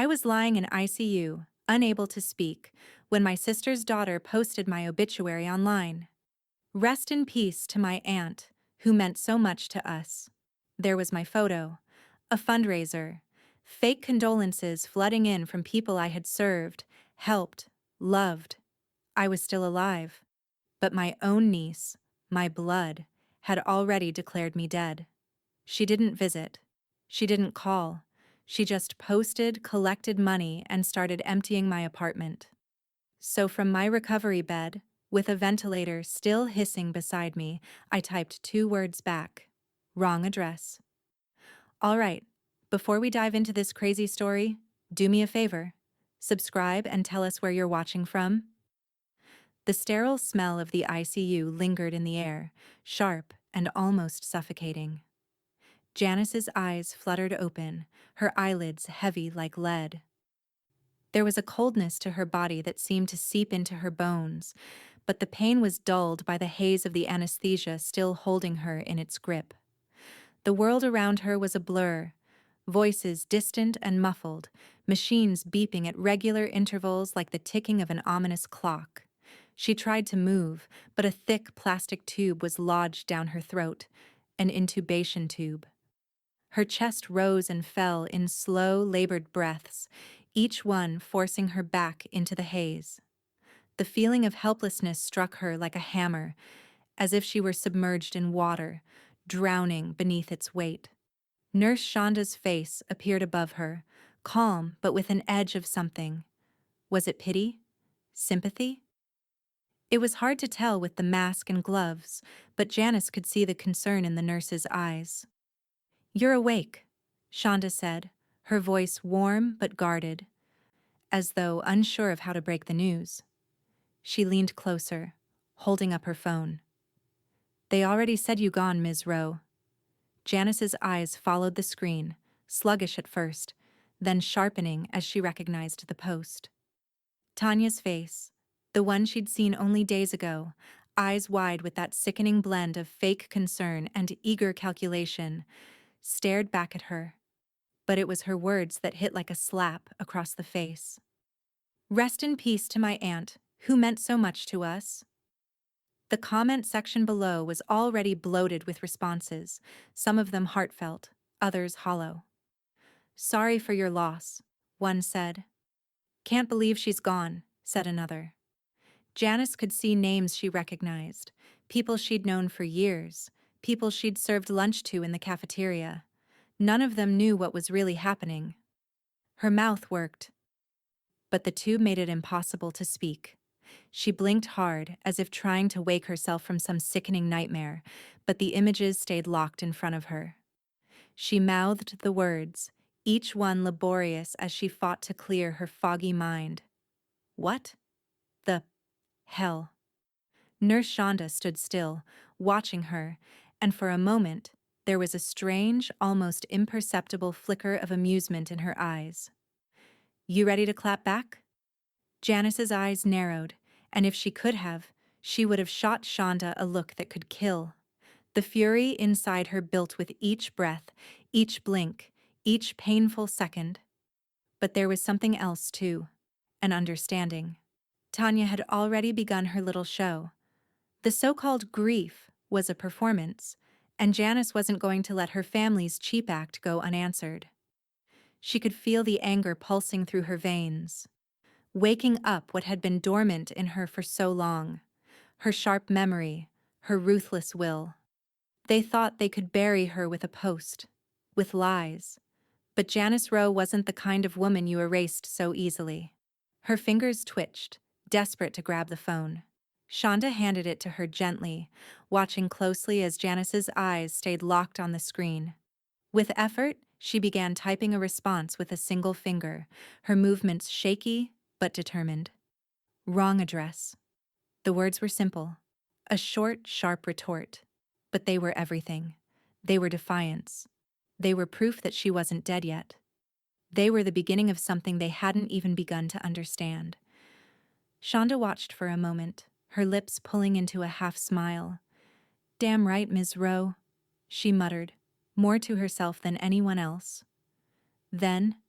I was lying in ICU, unable to speak, when my sister's daughter posted my obituary online. Rest in peace to my aunt, who meant so much to us. There was my photo, a fundraiser, fake condolences flooding in from people I had served, helped, loved. I was still alive. But my own niece, my blood, had already declared me dead. She didn't visit. She didn't call. She just posted, collected money, and started emptying my apartment. So from my recovery bed, with a ventilator still hissing beside me, I typed 2 words back. Wrong address. All right, before we dive into this crazy story, do me a favor. Subscribe and tell us where you're watching from. The sterile smell of the ICU lingered in the air, sharp and almost suffocating. Janice's eyes fluttered open, her eyelids heavy like lead. There was a coldness to her body that seemed to seep into her bones, but the pain was dulled by the haze of the anesthesia still holding her in its grip. The world around her was a blur, voices distant and muffled, machines beeping at regular intervals like the ticking of an ominous clock. She tried to move, but a thick plastic tube was lodged down her throat, an intubation tube. Her chest rose and fell in slow, labored breaths, each one forcing her back into the haze. The feeling of helplessness struck her like a hammer, as if she were submerged in water, drowning beneath its weight. Nurse Shonda's face appeared above her, calm but with an edge of something. Was it pity? Sympathy? It was hard to tell with the mask and gloves, but Janice could see the concern in the nurse's eyes. "You're awake," Shonda said, her voice warm but guarded, as though unsure of how to break the news. She leaned closer, holding up her phone. "They already said you gone, Ms. Rowe." Janice's eyes followed the screen, sluggish at first, then sharpening as she recognized the post. Tanya's face, the one she'd seen only days ago, eyes wide with that sickening blend of fake concern and eager calculation, stared back at her. But it was her words that hit like a slap across the face. "Rest in peace to my aunt, who meant so much to us." The comment section below was already bloated with responses, some of them heartfelt, others hollow. "Sorry for your loss," one said. "Can't believe she's gone," said another. Janice could see names she recognized, people she'd known for years, people she'd served lunch to in the cafeteria. None of them knew what was really happening. Her mouth worked, but the tube made it impossible to speak. She blinked hard, as if trying to wake herself from some sickening nightmare, but the images stayed locked in front of her. She mouthed the words, each one laborious as she fought to clear her foggy mind. What the hell? Nurse Shonda stood still, watching her, and for a moment, there was a strange, almost imperceptible flicker of amusement in her eyes. "You ready to clap back?" Janice's eyes narrowed, and if she could have, she would have shot Shonda a look that could kill. The fury inside her built with each breath, each blink, each painful second. But there was something else, too, an understanding. Tanya had already begun her little show. The so-called grief was a performance, and Janice wasn't going to let her family's cheap act go unanswered. She could feel the anger pulsing through her veins, waking up what had been dormant in her for so long. Her sharp memory, her ruthless will. They thought they could bury her with a post, with lies. But Janice Rowe wasn't the kind of woman you erased so easily. Her fingers twitched, desperate to grab the phone. Shonda handed it to her gently, watching closely as Janice's eyes stayed locked on the screen. With effort, she began typing a response with a single finger, her movements shaky but determined. "Wrong address." The words were simple, a short, sharp retort. But they were everything. They were defiance. They were proof that she wasn't dead yet. They were the beginning of something they hadn't even begun to understand. Shonda watched for a moment, her lips pulling into a half-smile. "Damn right, Ms. Rowe," she muttered, more to herself than anyone else. Then,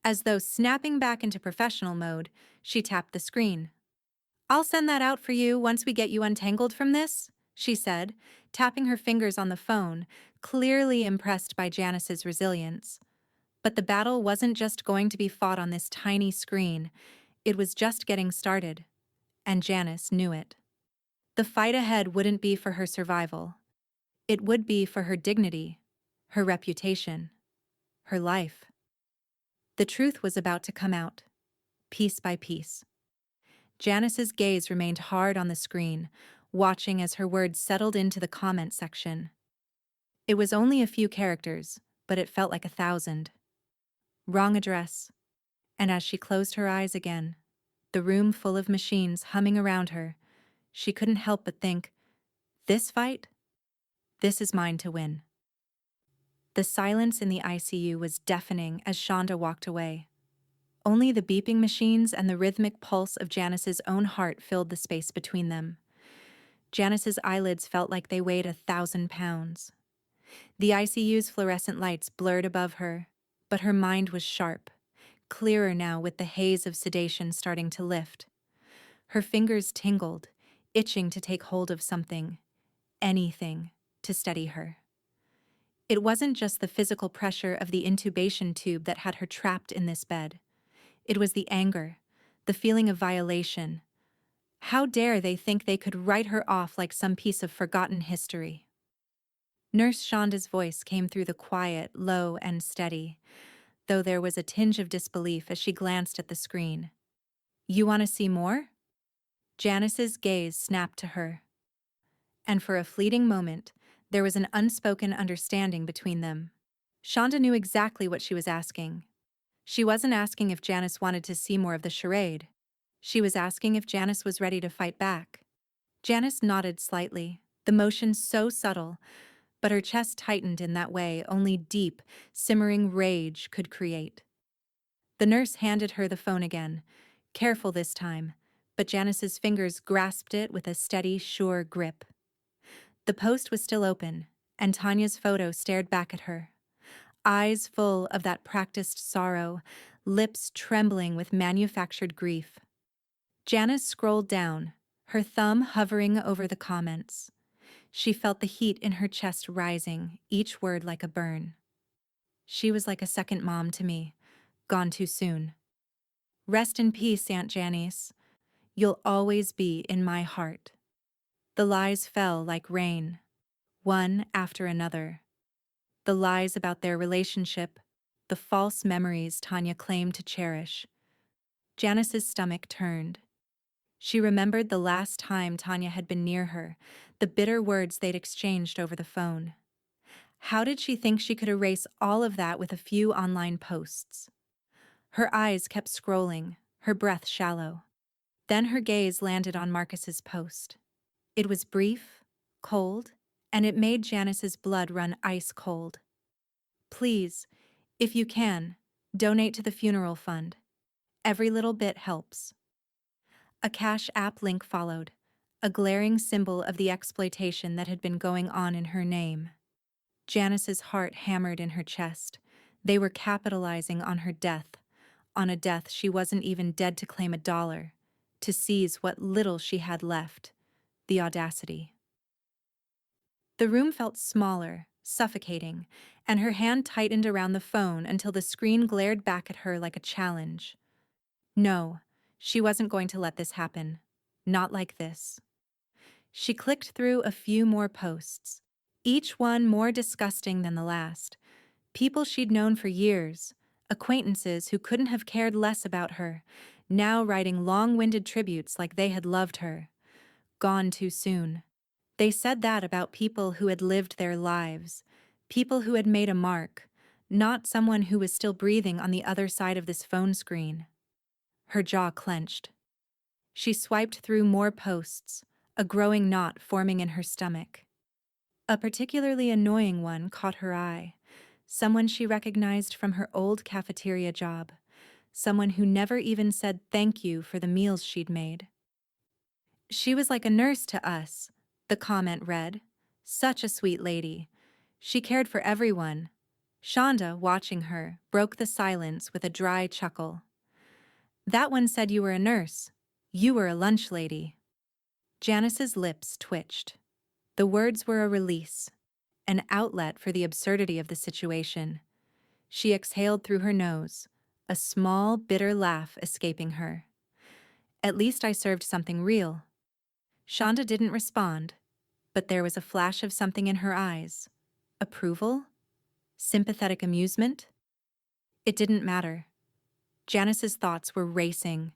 As though snapping back into professional mode, she tapped the screen. "I'll send that out for you once we get you untangled from this," she said, tapping her fingers on the phone, clearly impressed by Janice's resilience. But the battle wasn't just going to be fought on this tiny screen, it was just getting started, and Janice knew it. The fight ahead wouldn't be for her survival. It would be for her dignity, her reputation, her life. The truth was about to come out, piece by piece. Janice's gaze remained hard on the screen, watching as her words settled into the comment section. It was only a few characters, but it felt like 1,000. Wrong address. And as she closed her eyes again, the room full of machines humming around her, she couldn't help but think, this fight? This is mine to win. The silence in the ICU was deafening as Shonda walked away. Only the beeping machines and the rhythmic pulse of Janice's own heart filled the space between them. Janice's eyelids felt like they weighed 1,000 pounds. The ICU's fluorescent lights blurred above her, but her mind was sharp, clearer now with the haze of sedation starting to lift. Her fingers tingled, itching to take hold of something, anything, to steady her. It wasn't just the physical pressure of the intubation tube that had her trapped in this bed. It was the anger, the feeling of violation. How dare they think they could write her off like some piece of forgotten history? Nurse Shonda's voice came through the quiet, low and steady, though there was a tinge of disbelief as she glanced at the screen. "You want to see more?" Janice's gaze snapped to her. And for a fleeting moment, there was an unspoken understanding between them. Shonda knew exactly what she was asking. She wasn't asking if Janice wanted to see more of the charade. She was asking if Janice was ready to fight back. Janice nodded slightly, the motion so subtle, but her chest tightened in that way only deep, simmering rage could create. The nurse handed her the phone again, careful this time, but Janice's fingers grasped it with a steady, sure grip. The post was still open, and Tanya's photo stared back at her. Eyes full of that practiced sorrow, lips trembling with manufactured grief. Janice scrolled down, her thumb hovering over the comments. She felt the heat in her chest rising, each word like a burn. "She was like a second mom to me, gone too soon. Rest in peace, Aunt Janice. You'll always be in my heart." The lies fell like rain, one after another. The lies about their relationship, the false memories Tanya claimed to cherish. Janice's stomach turned. She remembered the last time Tanya had been near her, the bitter words they'd exchanged over the phone. How did she think she could erase all of that with a few online posts? Her eyes kept scrolling, her breath shallow. Then her gaze landed on Marcus's post. It was brief, cold, and it made Janice's blood run ice cold. "Please, if you can, donate to the funeral fund. Every little bit helps." A Cash App link followed, a glaring symbol of the exploitation that had been going on in her name. Janice's heart hammered in her chest. They were capitalizing on her death, on a death she wasn't even dead to claim $1, to seize what little she had left. The audacity. The room felt smaller, suffocating, and her hand tightened around the phone until the screen glared back at her like a challenge. No, she wasn't going to let this happen. Not like this. She clicked through a few more posts, each one more disgusting than the last. People she'd known for years, acquaintances who couldn't have cared less about her, now writing long-winded tributes like they had loved her. Gone too soon. They said that about people who had lived their lives, people who had made a mark, not someone who was still breathing on the other side of this phone screen. Her jaw clenched. She swiped through more posts, a growing knot forming in her stomach. A particularly annoying one caught her eye, someone she recognized from her old cafeteria job, someone who never even said thank you for the meals she'd made. "She was like a nurse to us," the comment read. "Such a sweet lady. She cared for everyone. Shonda, watching her, broke the silence with a dry chuckle. That one said you were a nurse. You were a lunch lady. Janice's lips twitched. The words were a release, an outlet for the absurdity of the situation. She exhaled through her nose, a small, bitter laugh escaping her. At least I served something real. Shonda didn't respond, but there was a flash of something in her eyes. Approval? Sympathetic amusement? It didn't matter. Janice's thoughts were racing.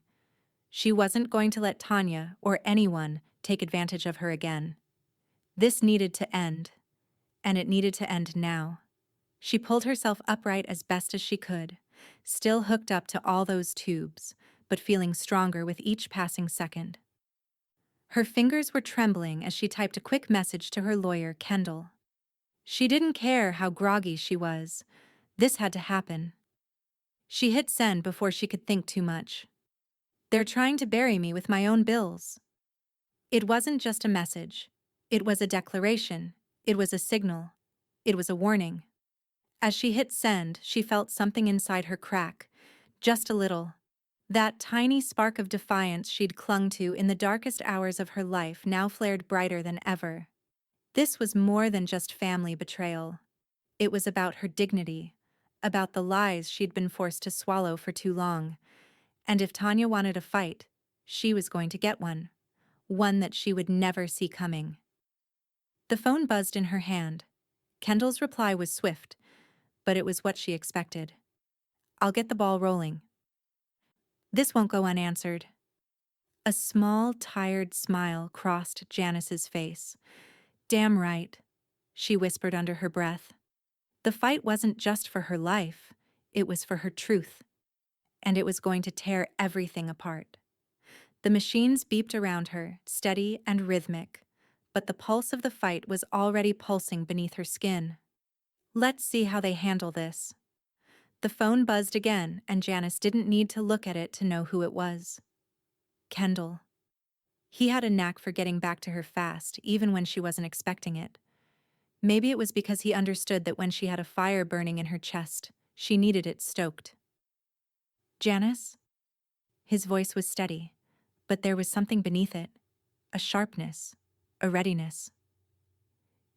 She wasn't going to let Tanya or anyone take advantage of her again. This needed to end, and it needed to end now. She pulled herself upright as best as she could, still hooked up to all those tubes, but feeling stronger with each passing second. Her fingers were trembling as she typed a quick message to her lawyer, Kendall. She didn't care how groggy she was. This had to happen. She hit send before she could think too much. They're trying to bury me with my own bills. It wasn't just a message. It was a declaration. It was a signal. It was a warning. As she hit send, she felt something inside her crack. Just a little. That tiny spark of defiance she'd clung to in the darkest hours of her life now flared brighter than ever. This was more than just family betrayal. It was about her dignity, about the lies she'd been forced to swallow for too long. And if Tanya wanted a fight, she was going to get one. One that she would never see coming. The phone buzzed in her hand. Kendall's reply was swift, but it was what she expected. I'll get the ball rolling. This won't go unanswered. A small, tired smile crossed Janice's face. Damn right, she whispered under her breath. The fight wasn't just for her life, it was for her truth. And it was going to tear everything apart. The machines beeped around her, steady and rhythmic, but the pulse of the fight was already pulsing beneath her skin. Let's see how they handle this. The phone buzzed again, and Janice didn't need to look at it to know who it was. Kendall. He had a knack for getting back to her fast, even when she wasn't expecting it. Maybe it was because he understood that when she had a fire burning in her chest, she needed it stoked. Janice? His voice was steady, but there was something beneath it, a sharpness, a readiness.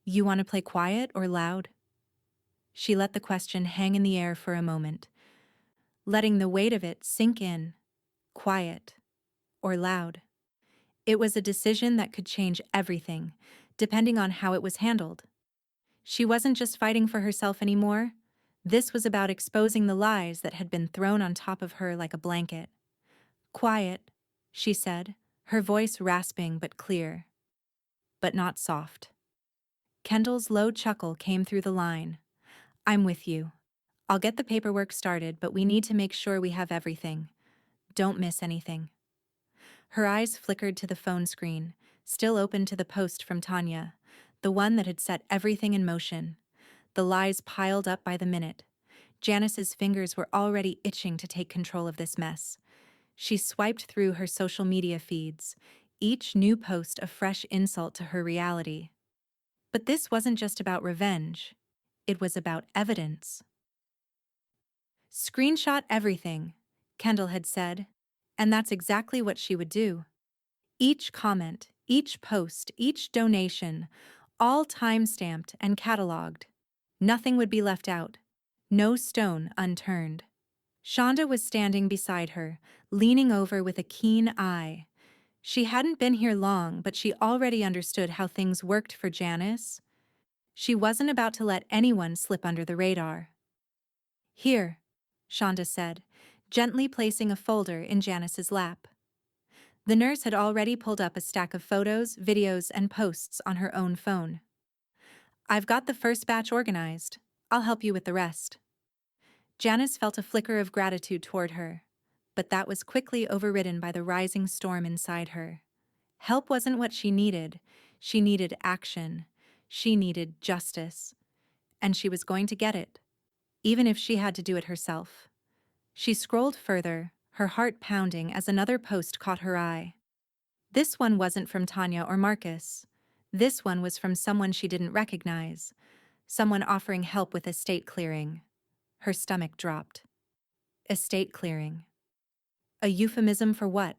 You want to play quiet or loud? She let the question hang in the air for a moment, letting the weight of it sink in, quiet or loud. It was a decision that could change everything, depending on how it was handled. She wasn't just fighting for herself anymore. This was about exposing the lies that had been thrown on top of her like a blanket. Quiet, she said, her voice rasping but clear. But not soft. Kendall's low chuckle came through the line. I'm with you. I'll get the paperwork started, but we need to make sure we have everything. Don't miss anything. Her eyes flickered to the phone screen, still open to the post from Tanya, the one that had set everything in motion. The lies piled up by the minute. Janice's fingers were already itching to take control of this mess. She swiped through her social media feeds, each new post a fresh insult to her reality. But this wasn't just about revenge. It was about evidence. Screenshot everything, Kendall had said, and that's exactly what she would do. Each comment, each post, each donation, all time-stamped and cataloged. Nothing would be left out. No stone unturned. Shonda was standing beside her, leaning over with a keen eye. She hadn't been here long, but she already understood how things worked for Janice. She wasn't about to let anyone slip under the radar. Here, Shonda said, gently placing a folder in Janice's lap. The nurse had already pulled up a stack of photos, videos, and posts on her own phone. I've got the first batch organized. I'll help you with the rest. Janice felt a flicker of gratitude toward her, but that was quickly overridden by the rising storm inside her. Help wasn't what she needed. She needed action. She needed justice. And she was going to get it, even if she had to do it herself. She scrolled further, her heart pounding as another post caught her eye. This one wasn't from Tanya or Marcus. This one was from someone she didn't recognize. Someone offering help with estate clearing. Her stomach dropped. Estate clearing. A euphemism for what?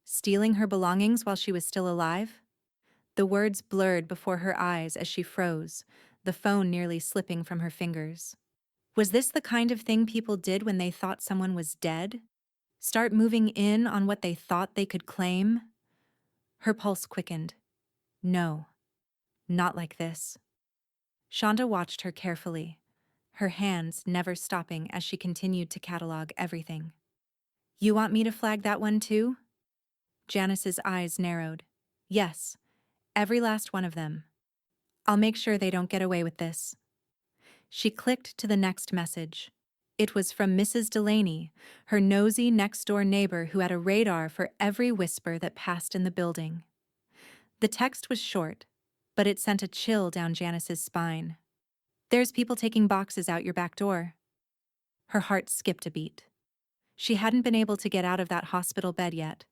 Stealing her belongings while she was still alive? The words blurred before her eyes as she froze, the phone nearly slipping from her fingers. Was this the kind of thing people did when they thought someone was dead? Start moving in on what they thought they could claim? Her pulse quickened. No, not like this. Shonda watched her carefully, her hands never stopping as she continued to catalog everything. You want me to flag that one too? Janice's eyes narrowed. Yes, every last one of them. I'll make sure they don't get away with this. She clicked to the next message. It was from Mrs. Delaney, her nosy next-door neighbor who had a radar for every whisper that passed in the building. The text was short, but it sent a chill down Janice's spine. There's people taking boxes out your back door. Her heart skipped a beat. She hadn't been able to get out of that hospital bed yet,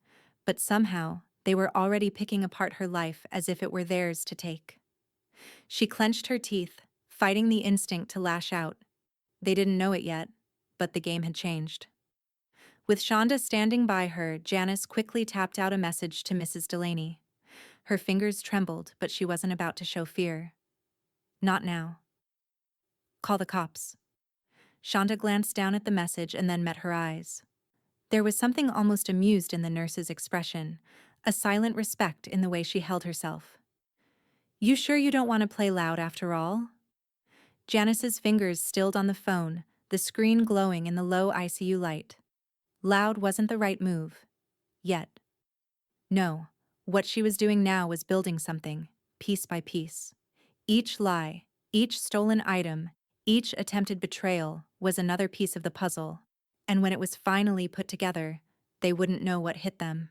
but somehow they were already picking apart her life as if it were theirs to take. She clenched her teeth, fighting the instinct to lash out. They didn't know it yet, but the game had changed. With Shonda standing by her, Janice quickly tapped out a message to Mrs. Delaney. Her fingers trembled, but she wasn't about to show fear. Not now. Call the cops. Shonda glanced down at the message and then met her eyes. There was something almost amused in the nurse's expression, a silent respect in the way she held herself. You sure you don't want to play loud after all? Janice's fingers stilled on the phone, the screen glowing in the low ICU light. Loud wasn't the right move. Yet. No, what she was doing now was building something, piece by piece. Each lie, each stolen item, each attempted betrayal was another piece of the puzzle, and when it was finally put together, they wouldn't know what hit them.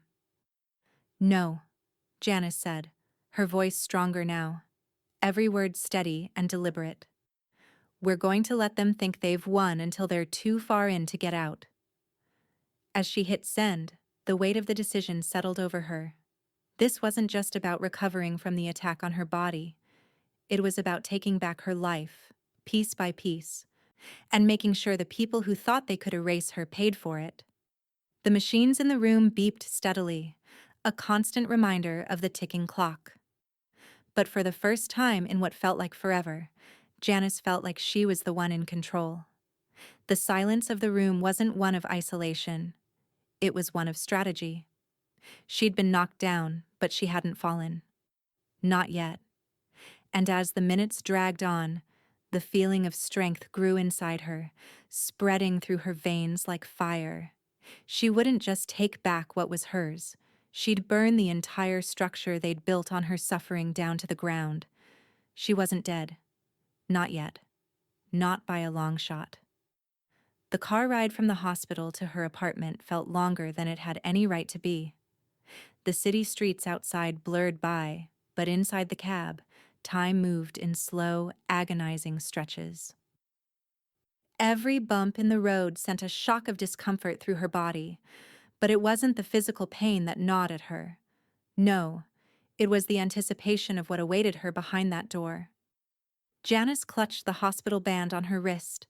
No, Janice said, her voice stronger now, every word steady and deliberate. We're going to let them think they've won until they're too far in to get out. As she hit send, the weight of the decision settled over her. This wasn't just about recovering from the attack on her body. It was about taking back her life, piece by piece, and making sure the people who thought they could erase her paid for it. The machines in the room beeped steadily, a constant reminder of the ticking clock. But for the first time in what felt like forever, Janice felt like she was the one in control. The silence of the room wasn't one of isolation. It was one of strategy. She'd been knocked down, but she hadn't fallen. Not yet. And as the minutes dragged on, the feeling of strength grew inside her, spreading through her veins like fire. She wouldn't just take back what was hers. She'd burn the entire structure they'd built on her suffering down to the ground. She wasn't dead. Not yet. Not by a long shot. The car ride from the hospital to her apartment felt longer than it had any right to be. The city streets outside blurred by, but inside the cab, time moved in slow, agonizing stretches. Every bump in the road sent a shock of discomfort through her body, but it wasn't the physical pain that gnawed at her. No, it was the anticipation of what awaited her behind that door. Janice clutched the hospital band on her wrist,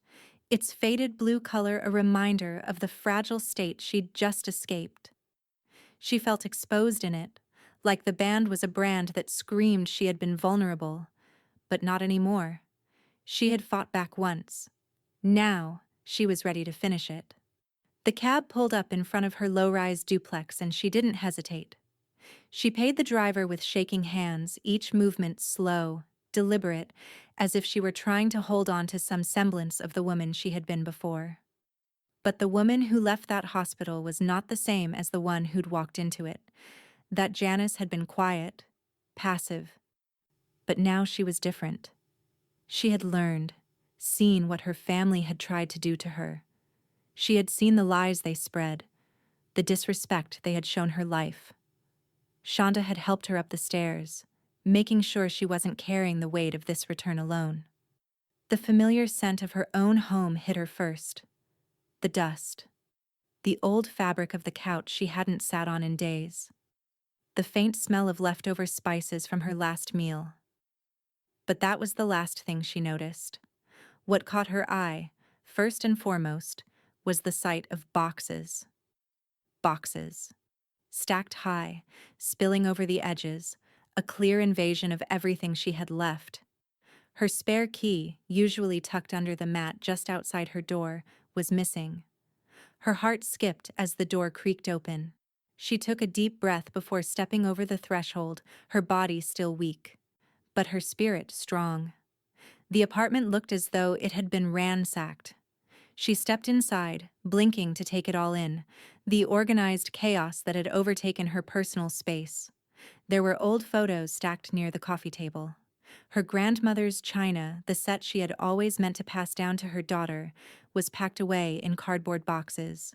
its faded blue color a reminder of the fragile state she'd just escaped. She felt exposed in it, like the band was a brand that screamed she had been vulnerable. But not anymore. She had fought back once. Now, she was ready to finish it. The cab pulled up in front of her low-rise duplex and she didn't hesitate. She paid the driver with shaking hands, each movement slow, deliberate, as if she were trying to hold on to some semblance of the woman she had been before. But the woman who left that hospital was not the same as the one who'd walked into it. That Janice had been quiet, passive. But now she was different. She had learned, seen what her family had tried to do to her. She had seen the lies they spread, the disrespect they had shown her life. Shonda had helped her up the stairs, making sure she wasn't carrying the weight of this return alone. The familiar scent of her own home hit her first. The dust. The old fabric of the couch she hadn't sat on in days. The faint smell of leftover spices from her last meal. But that was the last thing she noticed. What caught her eye, first and foremost, was the sight of boxes. Boxes. Stacked high, spilling over the edges, a clear invasion of everything she had left. Her spare key, usually tucked under the mat just outside her door, was missing. Her heart skipped as the door creaked open. She took a deep breath before stepping over the threshold, her body still weak, but her spirit strong. The apartment looked as though it had been ransacked. She stepped inside, blinking to take it all in, the organized chaos that had overtaken her personal space. There were old photos stacked near the coffee table. Her grandmother's china, the set she had always meant to pass down to her daughter, was packed away in cardboard boxes.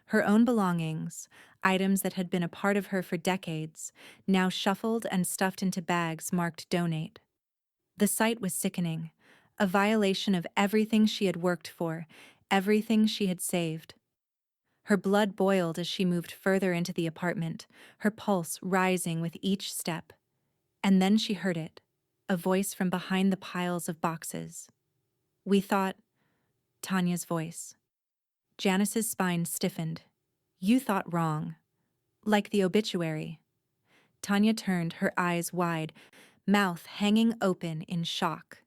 Her own belongings, items that had been a part of her for decades, now shuffled and stuffed into bags marked donate. The sight was sickening, a violation of everything she had worked for, everything she had saved. Her blood boiled as she moved further into the apartment, her pulse rising with each step. And then she heard it, a voice from behind the piles of boxes. "We thought," Tanya's voice. Janice's spine stiffened. "You thought wrong. Like the obituary." Tanya turned, her eyes wide, mouth hanging open in shock.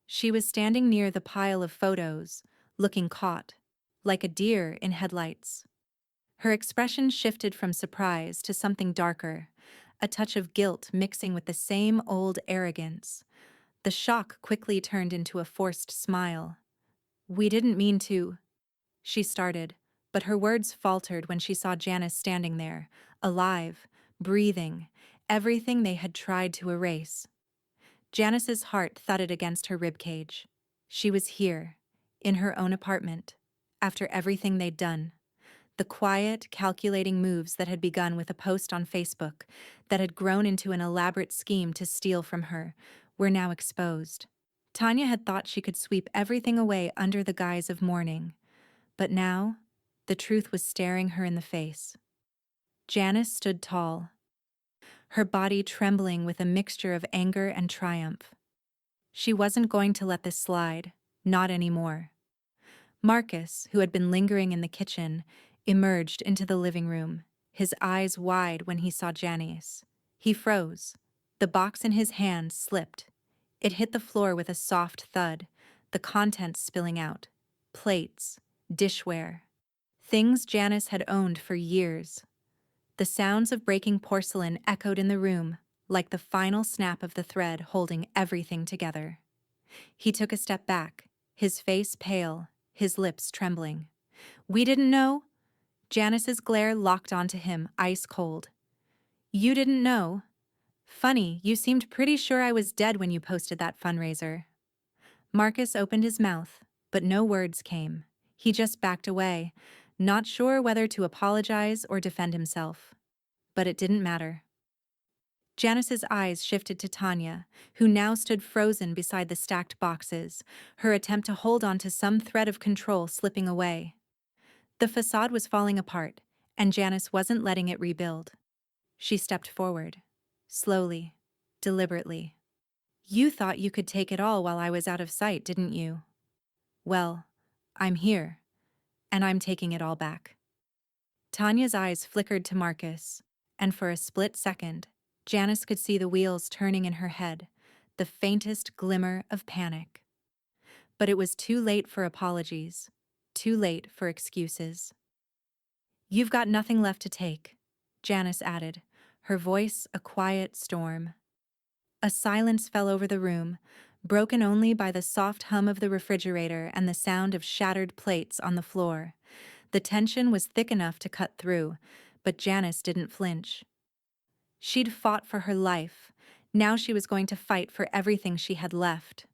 She was standing near the pile of photos, looking caught, like a deer in headlights. Her expression shifted from surprise to something darker, a touch of guilt mixing with the same old arrogance. The shock quickly turned into a forced smile. "We didn't mean to," she started, but her words faltered when she saw Janice standing there, alive, breathing, everything they had tried to erase. Janice's heart thudded against her ribcage. She was here, in her own apartment, after everything they'd done. The quiet, calculating moves that had begun with a post on Facebook, that had grown into an elaborate scheme to steal from her, were now exposed. Tanya had thought she could sweep everything away under the guise of mourning, but now, the truth was staring her in the face. Janice stood tall, her body trembling with a mixture of anger and triumph. She wasn't going to let this slide, not anymore. Marcus, who had been lingering in the kitchen, emerged into the living room, his eyes wide when he saw Janice. He froze. The box in his hand slipped. It hit the floor with a soft thud, the contents spilling out. Plates, dishware, things Janice had owned for years. The sounds of breaking porcelain echoed in the room, like the final snap of the thread holding everything together. He took a step back, his face pale, his lips trembling. "We didn't know?" Janice's glare locked onto him, ice cold. "You didn't know? Funny, you seemed pretty sure I was dead when you posted that fundraiser." Marcus opened his mouth, but no words came. He just backed away, not sure whether to apologize or defend himself. But it didn't matter. Janice's eyes shifted to Tanya, who now stood frozen beside the stacked boxes, her attempt to hold on to some thread of control slipping away. The facade was falling apart, and Janice wasn't letting it rebuild. She stepped forward, slowly, deliberately. "You thought you could take it all while I was out of sight, didn't you? Well, I'm here, and I'm taking it all back." Tanya's eyes flickered to Marcus, and for a split second, Janice could see the wheels turning in her head, the faintest glimmer of panic. But it was too late for apologies, too late for excuses. "You've got nothing left to take," Janice added, her voice a quiet storm. A silence fell over the room, broken only by the soft hum of the refrigerator and the sound of shattered plates on the floor. The tension was thick enough to cut through, but Janice didn't flinch. She'd fought for her life. Now she was going to fight for everything she had left.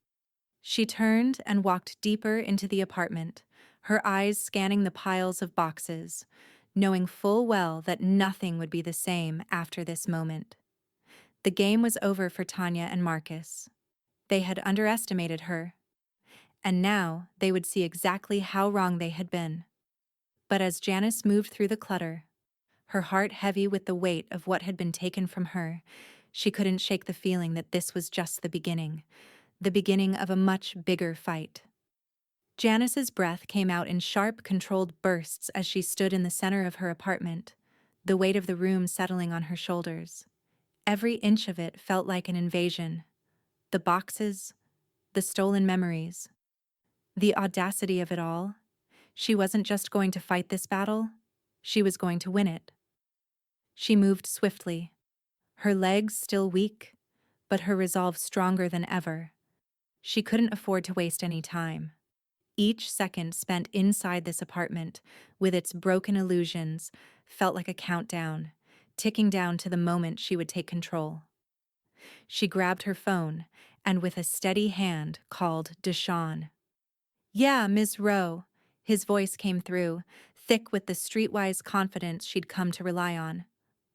She turned and walked deeper into the apartment, her eyes scanning the piles of boxes, knowing full well that nothing would be the same after this moment. The game was over for Tanya and Marcus. They had underestimated her, and now they would see exactly how wrong they had been. But as Janice moved through the clutter, her heart heavy with the weight of what had been taken from her, She couldn't shake the feeling that this was just the beginning of a much bigger fight. Janice's breath came out in sharp, controlled bursts as she stood in the center of her apartment, the weight of the room settling on her shoulders. Every inch of it felt like an invasion. The boxes, the stolen memories, the audacity of it all. She wasn't just going to fight this battle, she was going to win it. She moved swiftly, her legs still weak, but her resolve stronger than ever. She couldn't afford to waste any time. Each second spent inside this apartment, with its broken illusions, felt like a countdown, ticking down to the moment she would take control. She grabbed her phone and with a steady hand called Deshawn. "Yeah, Ms. Rowe." His voice came through, thick with the streetwise confidence she'd come to rely on.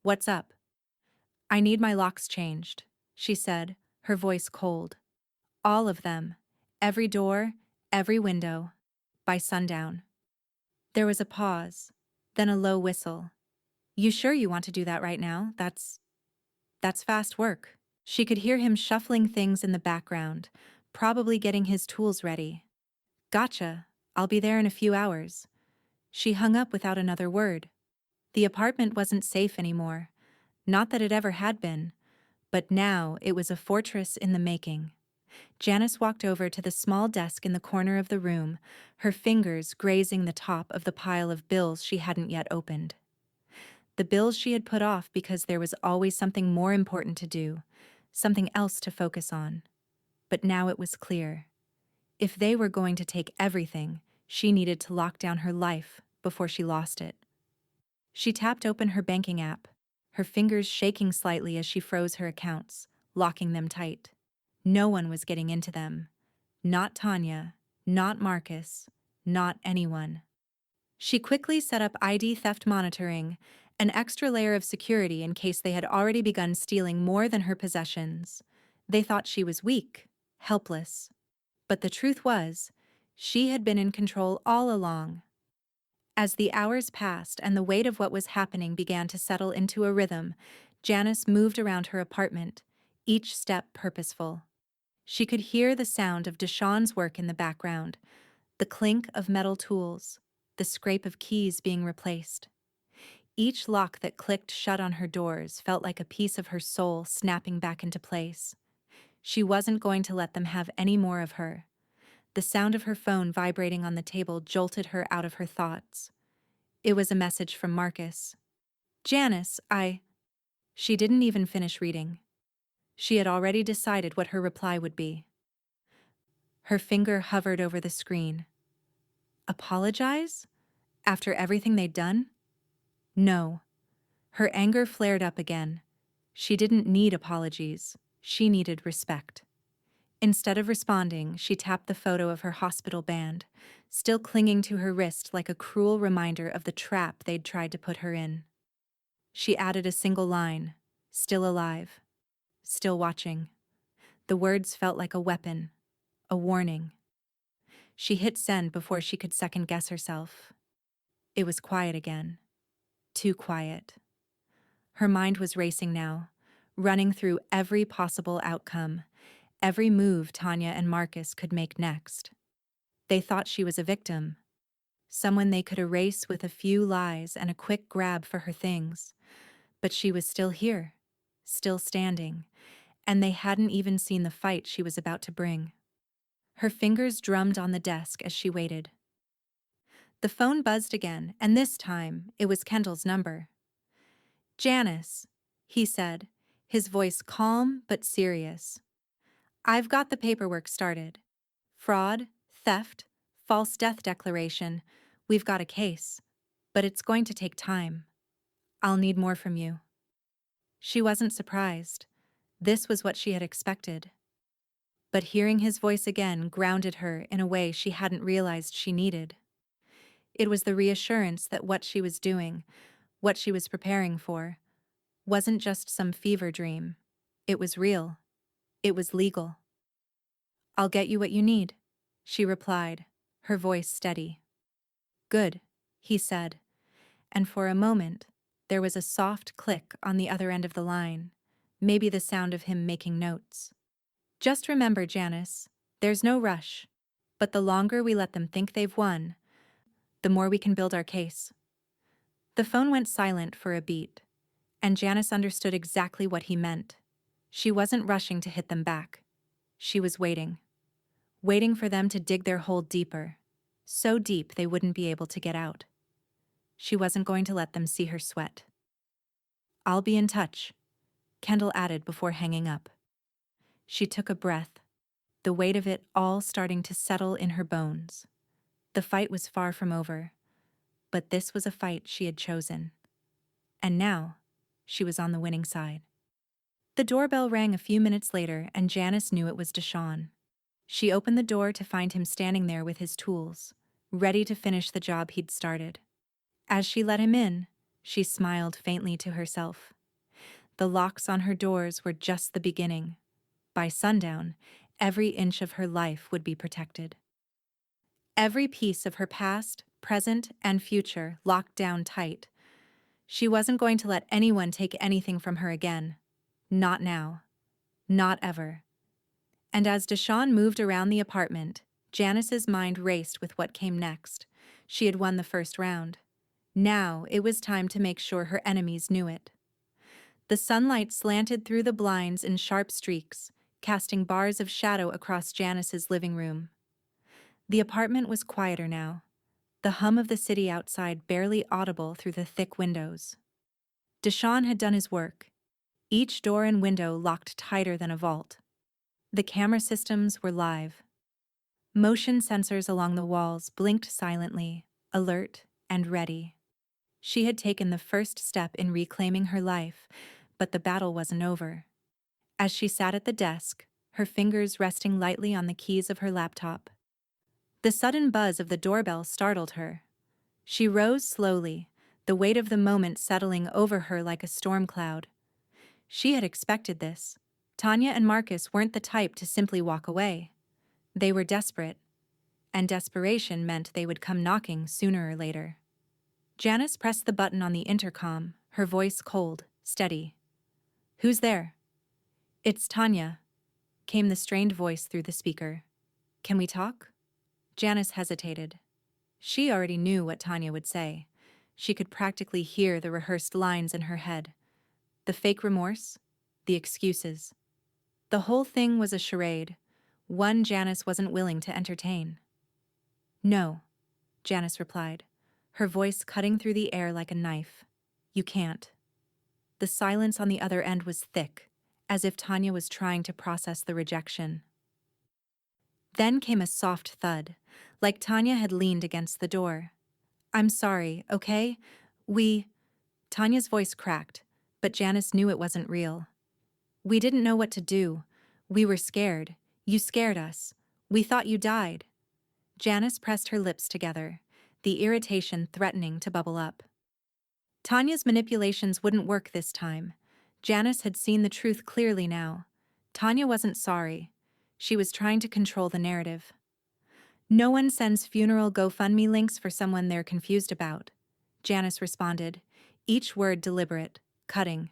"What's up?" "I need my locks changed," she said, her voice cold. "All of them. Every door, every window. By sundown." There was a pause, then a low whistle. "You sure you want to do that right now? That's fast work." She could hear him shuffling things in the background, probably getting his tools ready. "Gotcha. I'll be there in a few hours." She hung up without another word. The apartment wasn't safe anymore. Not that it ever had been. But now it was a fortress in the making. Janice walked over to the small desk in the corner of the room, her fingers grazing the top of the pile of bills she hadn't yet opened. The bills she had put off because there was always something more important to do, something else to focus on. But now it was clear. If they were going to take everything, she needed to lock down her life before she lost it. She tapped open her banking app, her fingers shaking slightly as she froze her accounts, locking them tight. No one was getting into them. Not Tanya, not Marcus, not anyone. She quickly set up ID theft monitoring, an extra layer of security in case they had already begun stealing more than her possessions. They thought she was weak, helpless. But the truth was, she had been in control all along. As the hours passed and the weight of what was happening began to settle into a rhythm, Janice moved around her apartment, each step purposeful. She could hear the sound of Deshawn's work in the background, the clink of metal tools, the scrape of keys being replaced. Each lock that clicked shut on her doors felt like a piece of her soul snapping back into place. She wasn't going to let them have any more of her. The sound of her phone vibrating on the table jolted her out of her thoughts. It was a message from Marcus. "Janice, She didn't even finish reading. She had already decided what her reply would be. Her finger hovered over the screen. Apologize? After everything they'd done? No. Her anger flared up again. She didn't need apologies. She needed respect. Instead of responding, she tapped the photo of her hospital band, still clinging to her wrist like a cruel reminder of the trap they'd tried to put her in. She added a single line, "Still alive. Still watching." The words felt like a weapon, a warning. She hit send before she could second-guess herself. It was quiet again. Too quiet. Her mind was racing now, running through every possible outcome, every move Tanya and Marcus could make next. They thought she was a victim, someone they could erase with a few lies and a quick grab for her things. But she was still here, still standing, and they hadn't even seen the fight she was about to bring. Her fingers drummed on the desk as she waited. The phone buzzed again, and this time it was Kendall's number. "Janice," he said, his voice calm but serious. "I've got the paperwork started. Fraud, theft, false death declaration. We've got a case. But it's going to take time. I'll need more from you." She wasn't surprised. This was what she had expected. But hearing his voice again grounded her in a way she hadn't realized she needed. It was the reassurance that what she was doing, what she was preparing for, wasn't just some fever dream. It was real. It was legal. "I'll get you what you need," she replied, her voice steady. "Good," he said, and for a moment, there was a soft click on the other end of the line. maybe the sound of him making notes. Just remember, Janice, there's no rush. But the longer we let them think they've won, the more we can build our case. The phone went silent for a beat, and Janice understood exactly what he meant. She wasn't rushing to hit them back. She was waiting. Waiting for them to dig their hole deeper, so deep they wouldn't be able to get out. She wasn't going to let them see her sweat. "I'll be in touch," Kendall added before hanging up. She took a breath, the weight of it all starting to settle in her bones. The fight was far from over, but this was a fight she had chosen. And now, she was on the winning side. The doorbell rang a few minutes later, and Janice knew it was Deshawn. She opened the door to find him standing there with his tools, ready to finish the job he'd started. As she let him in, she smiled faintly to herself. The locks on her doors were just the beginning. By sundown, every inch of her life would be protected. Every piece of her past, present, and future locked down tight. She wasn't going to let anyone take anything from her again. Not now. Not ever. And as Deshawn moved around the apartment, Janice's mind raced with what came next. She had won the first round. Now it was time to make sure her enemies knew it. The sunlight slanted through the blinds in sharp streaks, casting bars of shadow across Janice's living room. The apartment was quieter now, the hum of the city outside barely audible through the thick windows. Deshawn had done his work, each door and window locked tighter than a vault. The camera systems were live. Motion sensors along the walls blinked silently, alert and ready. She had taken the first step in reclaiming her life, but the battle wasn't over. As she sat at the desk, her fingers resting lightly on the keys of her laptop, the sudden buzz of the doorbell startled her. She rose slowly, the weight of the moment settling over her like a storm cloud. She had expected this. Tanya and Marcus weren't the type to simply walk away. They were desperate, and desperation meant they would come knocking sooner or later. Janice pressed the button on the intercom, her voice cold, steady. "Who's there?" "It's Tanya," came the strained voice through the speaker. "Can we talk?" Janice hesitated. She already knew what Tanya would say. She could practically hear the rehearsed lines in her head. The fake remorse, the excuses. The whole thing was a charade, one Janice wasn't willing to entertain. "No," Janice replied, her voice cutting through the air like a knife. "You can't." The silence on the other end was thick, as if Tanya was trying to process the rejection. Then came a soft thud, like Tanya had leaned against the door. "I'm sorry, okay? Tanya's voice cracked, but Janice knew it wasn't real. "We didn't know what to do. We were scared. You scared us. We thought you died." Janice pressed her lips together, the irritation threatening to bubble up. Tanya's manipulations wouldn't work this time. Janice had seen the truth clearly now. Tanya wasn't sorry. She was trying to control the narrative. "No one sends funeral GoFundMe links for someone they're confused about," Janice responded, each word deliberate, cutting.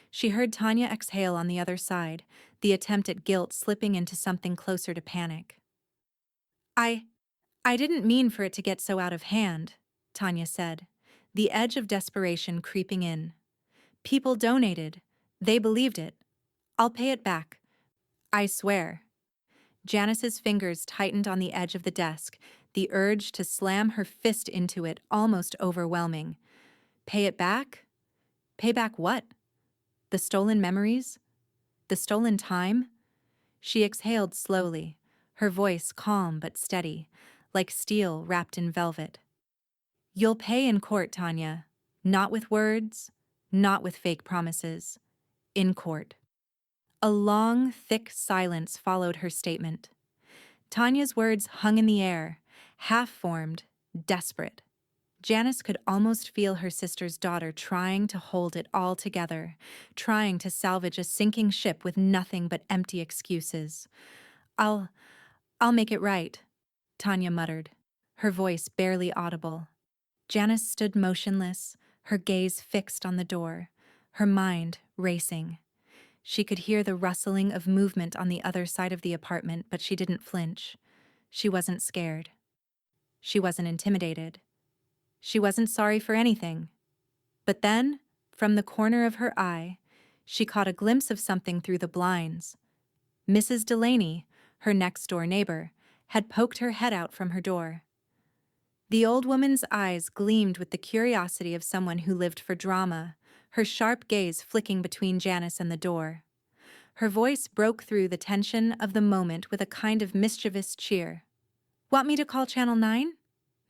She heard Tanya exhale on the other side, the attempt at guilt slipping into something closer to panic. I didn't mean for it to get so out of hand," Tanya said, the edge of desperation creeping in. "People donated. They believed it. I'll pay it back. I swear." Janice's fingers tightened on the edge of the desk, the urge to slam her fist into it almost overwhelming. Pay it back? Pay back what? The stolen memories? The stolen time? She exhaled slowly, her voice calm but steady, like steel wrapped in velvet. "You'll pay in court, Tanya. Not with words, not with fake promises. In court." A long, thick silence followed her statement. Tanya's words hung in the air, half-formed, desperate. Janice could almost feel her sister's daughter trying to hold it all together, trying to salvage a sinking ship with nothing but empty excuses. I'll make it right," Tanya muttered, her voice barely audible. Janice stood motionless, her gaze fixed on the door, her mind racing. She could hear the rustling of movement on the other side of the apartment, but she didn't flinch. She wasn't scared. She wasn't intimidated. She wasn't sorry for anything. But then, from the corner of her eye, she caught a glimpse of something through the blinds. Mrs. Delaney, her next-door neighbor, had poked her head out from her door. The old woman's eyes gleamed with the curiosity of someone who lived for drama, her sharp gaze flicking between Janice and the door. Her voice broke through the tension of the moment with a kind of mischievous cheer. "Want me to call Channel 9?"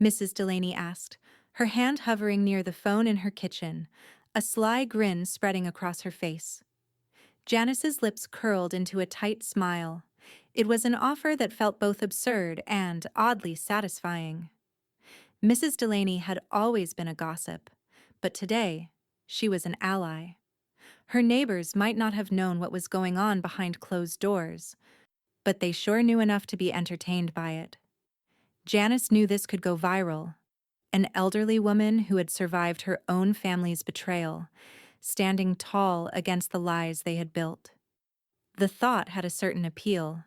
Mrs. Delaney asked, her hand hovering near the phone in her kitchen, a sly grin spreading across her face. Janice's lips curled into a tight smile. It was an offer that felt both absurd and oddly satisfying. Mrs. Delaney had always been a gossip, but today she was an ally. Her neighbors might not have known what was going on behind closed doors, but they sure knew enough to be entertained by it. Janice knew this could go viral. An elderly woman who had survived her own family's betrayal, standing tall against the lies they had built. The thought had a certain appeal.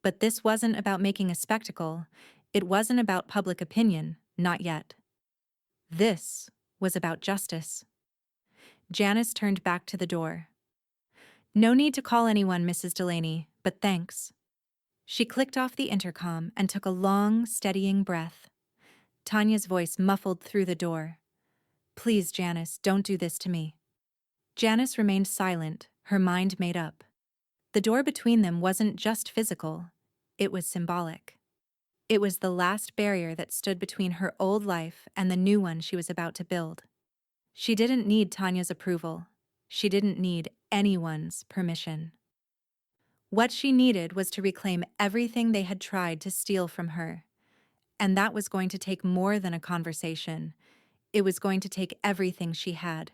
But this wasn't about making a spectacle. It wasn't about public opinion, not yet. This was about justice. Janice turned back to the door. "No need to call anyone, Mrs. Delaney, but thanks." She clicked off the intercom and took a long, steadying breath. Tanya's voice muffled through the door. "Please, Janice, don't do this to me." Janice remained silent, her mind made up. The door between them wasn't just physical, it was symbolic. It was the last barrier that stood between her old life and the new one she was about to build. She didn't need Tanya's approval. She didn't need anyone's permission. What she needed was to reclaim everything they had tried to steal from her. And that was going to take more than a conversation. It was going to take everything she had.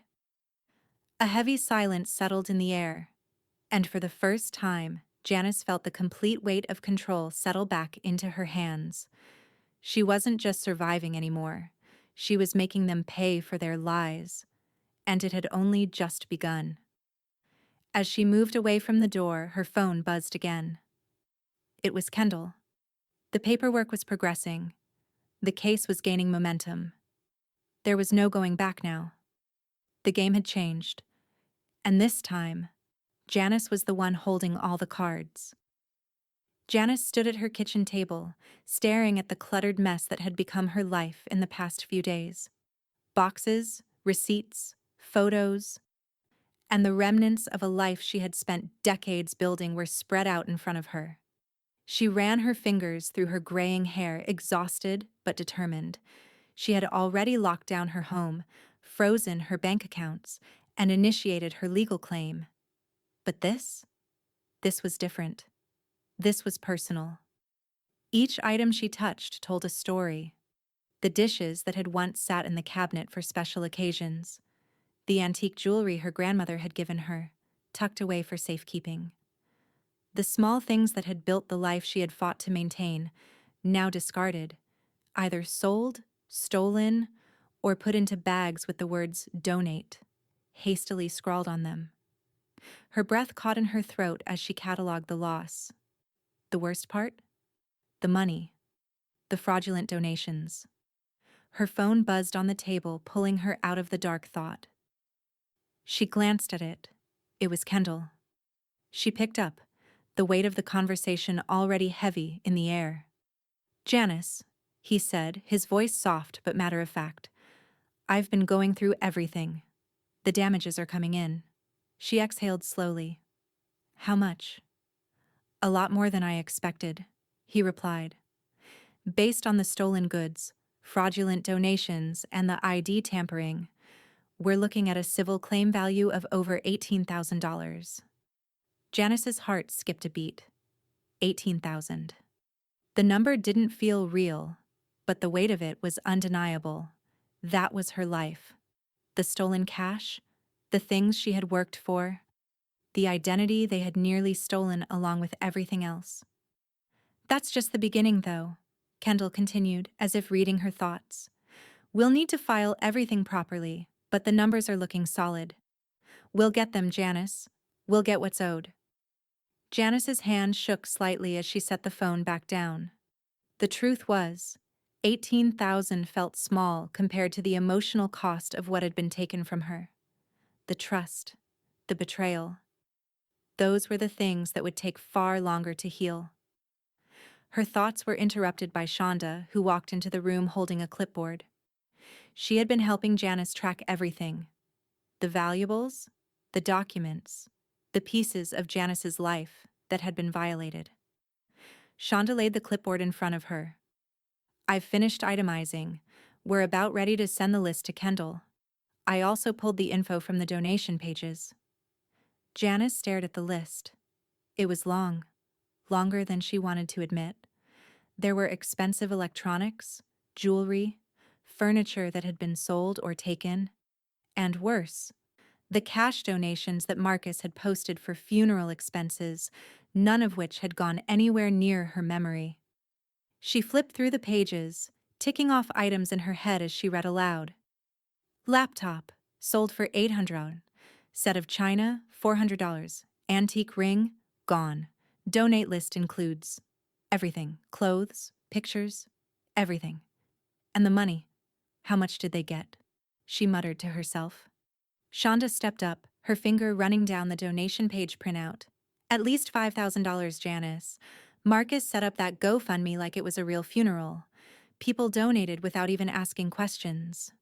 A heavy silence settled in the air, and for the first time, Janice felt the complete weight of control settle back into her hands. She wasn't just surviving anymore. She was making them pay for their lies, and it had only just begun. As she moved away from the door, her phone buzzed again. It was Kendall. The paperwork was progressing. The case was gaining momentum. There was no going back now. The game had changed. And this time, Janice was the one holding all the cards. Janice stood at her kitchen table, staring at the cluttered mess that had become her life in the past few days. Boxes, receipts, photos, and the remnants of a life she had spent decades building were spread out in front of her. She ran her fingers through her graying hair, exhausted but determined. She had already locked down her home, frozen her bank accounts, and initiated her legal claim. But this was different. This was personal. Each item she touched told a story. The dishes that had once sat in the cabinet for special occasions. The antique jewelry her grandmother had given her, tucked away for safekeeping. The small things that had built the life she had fought to maintain, now discarded, either sold, stolen, or put into bags with the words "donate" hastily scrawled on them. Her breath caught in her throat as she cataloged the loss. The worst part? The money. The fraudulent donations. Her phone buzzed on the table, pulling her out of the dark thought. She glanced at it. It was Kendall. She picked up, the weight of the conversation already heavy in the air. "Janice," he said, his voice soft but matter-of-fact, "I've been going through everything. The damages are coming in." She exhaled slowly. "How much?" "A lot more than I expected," he replied. "Based on the stolen goods, fraudulent donations, and the ID tampering, we're looking at a civil claim value of over $18,000. Janice's heart skipped a beat. 18,000. The number didn't feel real, but the weight of it was undeniable. That was her life. The stolen cash, the things she had worked for, the identity they had nearly stolen along with everything else. "That's just the beginning, though," Kendall continued, as if reading her thoughts. "We'll need to file everything properly, but the numbers are looking solid. We'll get them, Janice. We'll get what's owed. Janice's hand shook slightly as she set the phone back down. The truth was, 18,000 felt small compared to the emotional cost of what had been taken from her. The trust, the betrayal. Those were the things that would take far longer to heal. Her thoughts were interrupted by Shonda, who walked into the room holding a clipboard. She had been helping Janice track everything: the valuables, the documents, the pieces of Janice's life that had been violated. Shonda laid the clipboard in front of her. I've finished itemizing. We're about ready to send the list to Kendall. I also pulled the info from the donation pages. Janice stared at the list. It was long, longer than she wanted to admit. There were expensive electronics, jewelry, furniture that had been sold or taken, and worse, the cash donations that Marcus had posted for funeral expenses, none of which had gone anywhere near her memory. She flipped through the pages, ticking off items in her head as she read aloud. Laptop, sold for $800. Set of china, $400. Antique ring, gone. Donate list includes everything: clothes, pictures, everything. And the money. How much did they get? She muttered to herself. Shonda stepped up, her finger running down the donation page printout. At least $5,000, Janice. Marcus set up that GoFundMe like it was a real funeral. People donated without even asking questions.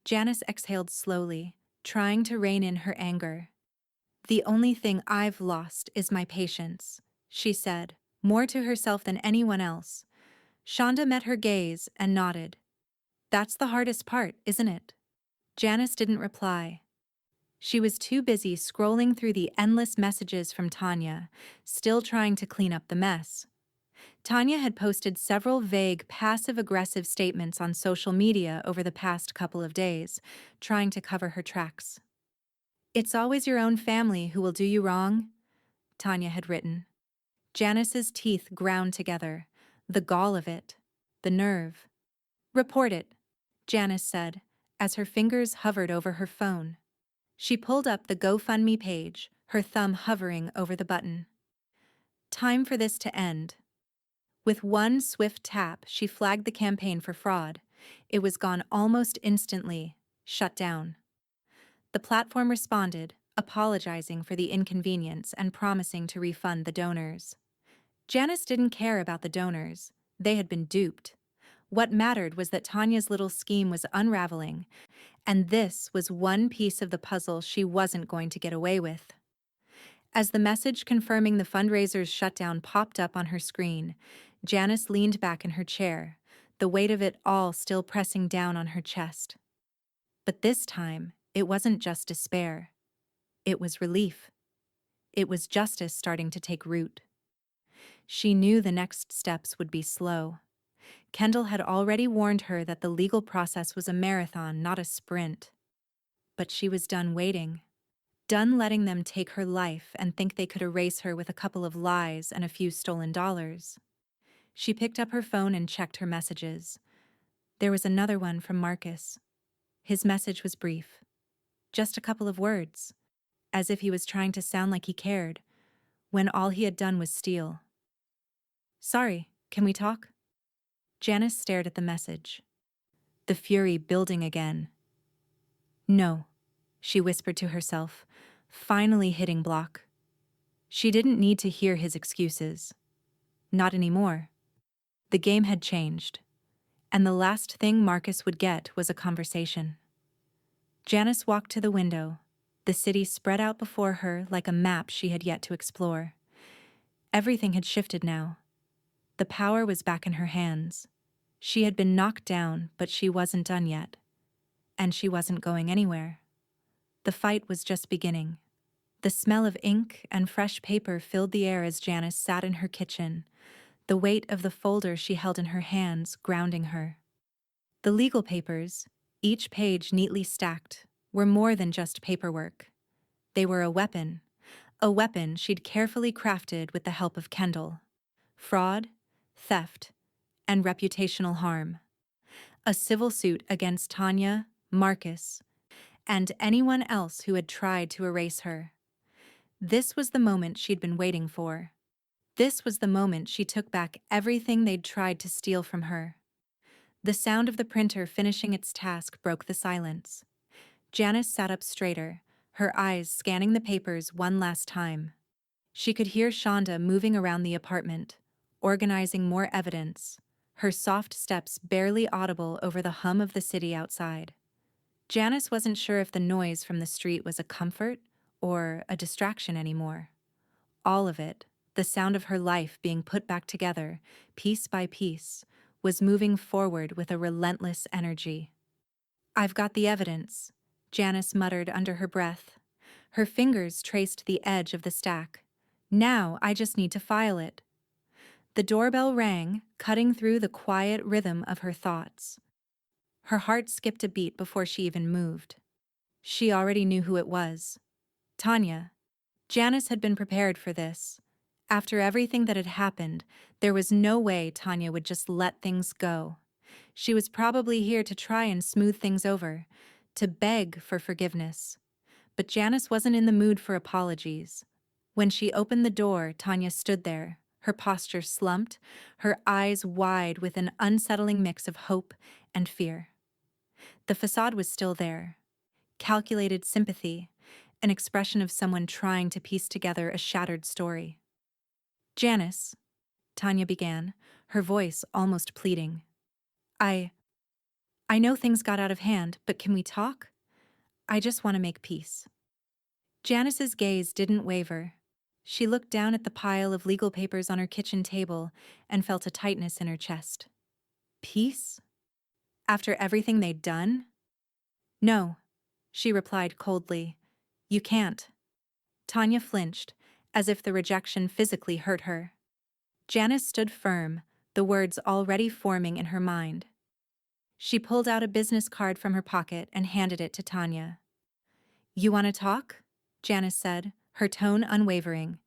Janice exhaled slowly, trying to rein in her anger. The only thing I've lost is my patience, she said, more to herself than anyone else. Shonda met her gaze and nodded. That's the hardest part, isn't it? Janice didn't reply. She was too busy scrolling through the endless messages from Tanya, still trying to clean up the mess. Tanya had posted several vague, passive-aggressive statements on social media over the past couple of days, trying to cover her tracks. It's always your own family who will do you wrong, Tanya had written. Janice's teeth ground together. The gall of it. The nerve. Report it, Janice said, as her fingers hovered over her phone. She pulled up the GoFundMe page, her thumb hovering over the button. Time for this to end. With one swift tap, she flagged the campaign for fraud. It was gone almost instantly, shut down. The platform responded, apologizing for the inconvenience and promising to refund the donors. Janice didn't care about the donors. They had been duped. What mattered was that Tanya's little scheme was unraveling, and this was one piece of the puzzle she wasn't going to get away with. As the message confirming the fundraiser's shutdown popped up on her screen, Janice leaned back in her chair, the weight of it all still pressing down on her chest. But this time, it wasn't just despair. It was relief. It was justice starting to take root. She knew the next steps would be slow. Kendall had already warned her that the legal process was a marathon, not a sprint. But she was done waiting. Done letting them take her life and think they could erase her with a couple of lies and a few stolen dollars. She picked up her phone and checked her messages. There was another one from Marcus. His message was brief. Just a couple of words, as if he was trying to sound like he cared, when all he had done was steal. Sorry, can we talk? Janice stared at the message, the fury building again. No, she whispered to herself, finally hitting block. She didn't need to hear his excuses. Not anymore. The game had changed, and the last thing Marcus would get was a conversation. Janice walked to the window, the city spread out before her like a map she had yet to explore. Everything had shifted now. The power was back in her hands. She had been knocked down, but she wasn't done yet. And she wasn't going anywhere. The fight was just beginning. The smell of ink and fresh paper filled the air as Janice sat in her kitchen, the weight of the folder she held in her hands grounding her. The legal papers, each page neatly stacked, were more than just paperwork. They were a weapon she'd carefully crafted with the help of Kendall. Fraud, theft, and reputational harm. A civil suit against Tanya, Marcus, and anyone else who had tried to erase her. This was the moment she'd been waiting for. This was the moment she took back everything they'd tried to steal from her. The sound of the printer finishing its task broke the silence. Janice sat up straighter, her eyes scanning the papers one last time. She could hear Shonda moving around the apartment, organizing more evidence, her soft steps barely audible over the hum of the city outside. Janice wasn't sure if the noise from the street was a comfort or a distraction anymore. All of it, the sound of her life being put back together, piece by piece, was moving forward with a relentless energy. "I've got the evidence," Janice muttered under her breath. Her fingers traced the edge of the stack. "Now I just need to file it." The doorbell rang, cutting through the quiet rhythm of her thoughts. Her heart skipped a beat before she even moved. She already knew who it was. Tanya. Janice had been prepared for this. After everything that had happened, there was no way Tanya would just let things go. She was probably here to try and smooth things over, to beg for forgiveness. But Janice wasn't in the mood for apologies. When she opened the door, Tanya stood there, her posture slumped, her eyes wide with an unsettling mix of hope and fear. The facade was still there. Calculated sympathy, an expression of someone trying to piece together a shattered story. "Janice," Tanya began, her voice almost pleading. I know things got out of hand, but can we talk? I just want to make peace." Janice's gaze didn't waver. She looked down at the pile of legal papers on her kitchen table and felt a tightness in her chest. Peace? After everything they'd done? "No," she replied coldly. "You can't." Tanya flinched, as if the rejection physically hurt her. Janice stood firm, the words already forming in her mind. She pulled out a business card from her pocket and handed it to Tanya. "You want to talk?" Janice said, her tone unwavering.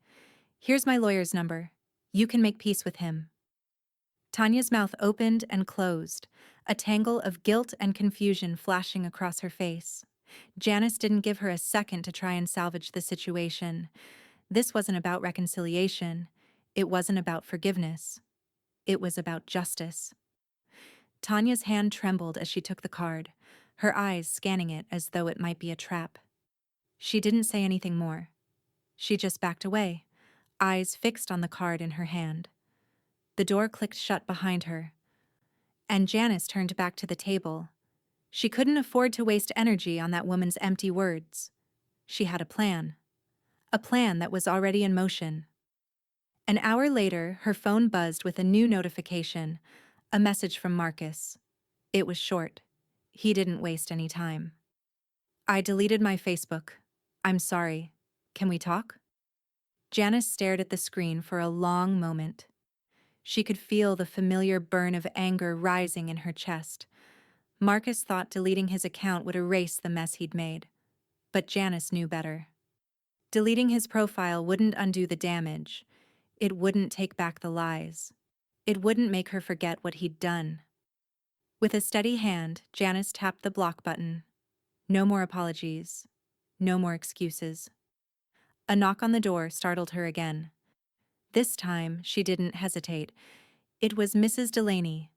"Here's my lawyer's number. You can make peace with him." Tanya's mouth opened and closed, a tangle of guilt and confusion flashing across her face. Janice didn't give her a second to try and salvage the situation. This wasn't about reconciliation. It wasn't about forgiveness. It was about justice. Tanya's hand trembled as she took the card, her eyes scanning it as though it might be a trap. She didn't say anything more. She just backed away, eyes fixed on the card in her hand. The door clicked shut behind her, and Janice turned back to the table. She couldn't afford to waste energy on that woman's empty words. She had a plan that was already in motion. An hour later, her phone buzzed with a new notification, a message from Marcus. It was short. He didn't waste any time. "I deleted my Facebook. I'm sorry. Can we talk?" Janice stared at the screen for a long moment. She could feel the familiar burn of anger rising in her chest. Marcus thought deleting his account would erase the mess he'd made. But Janice knew better. Deleting his profile wouldn't undo the damage. It wouldn't take back the lies. It wouldn't make her forget what he'd done. With a steady hand, Janice tapped the block button. No more apologies. No more excuses. A knock on the door startled her again. This time, she didn't hesitate. It was Mrs. Delaney,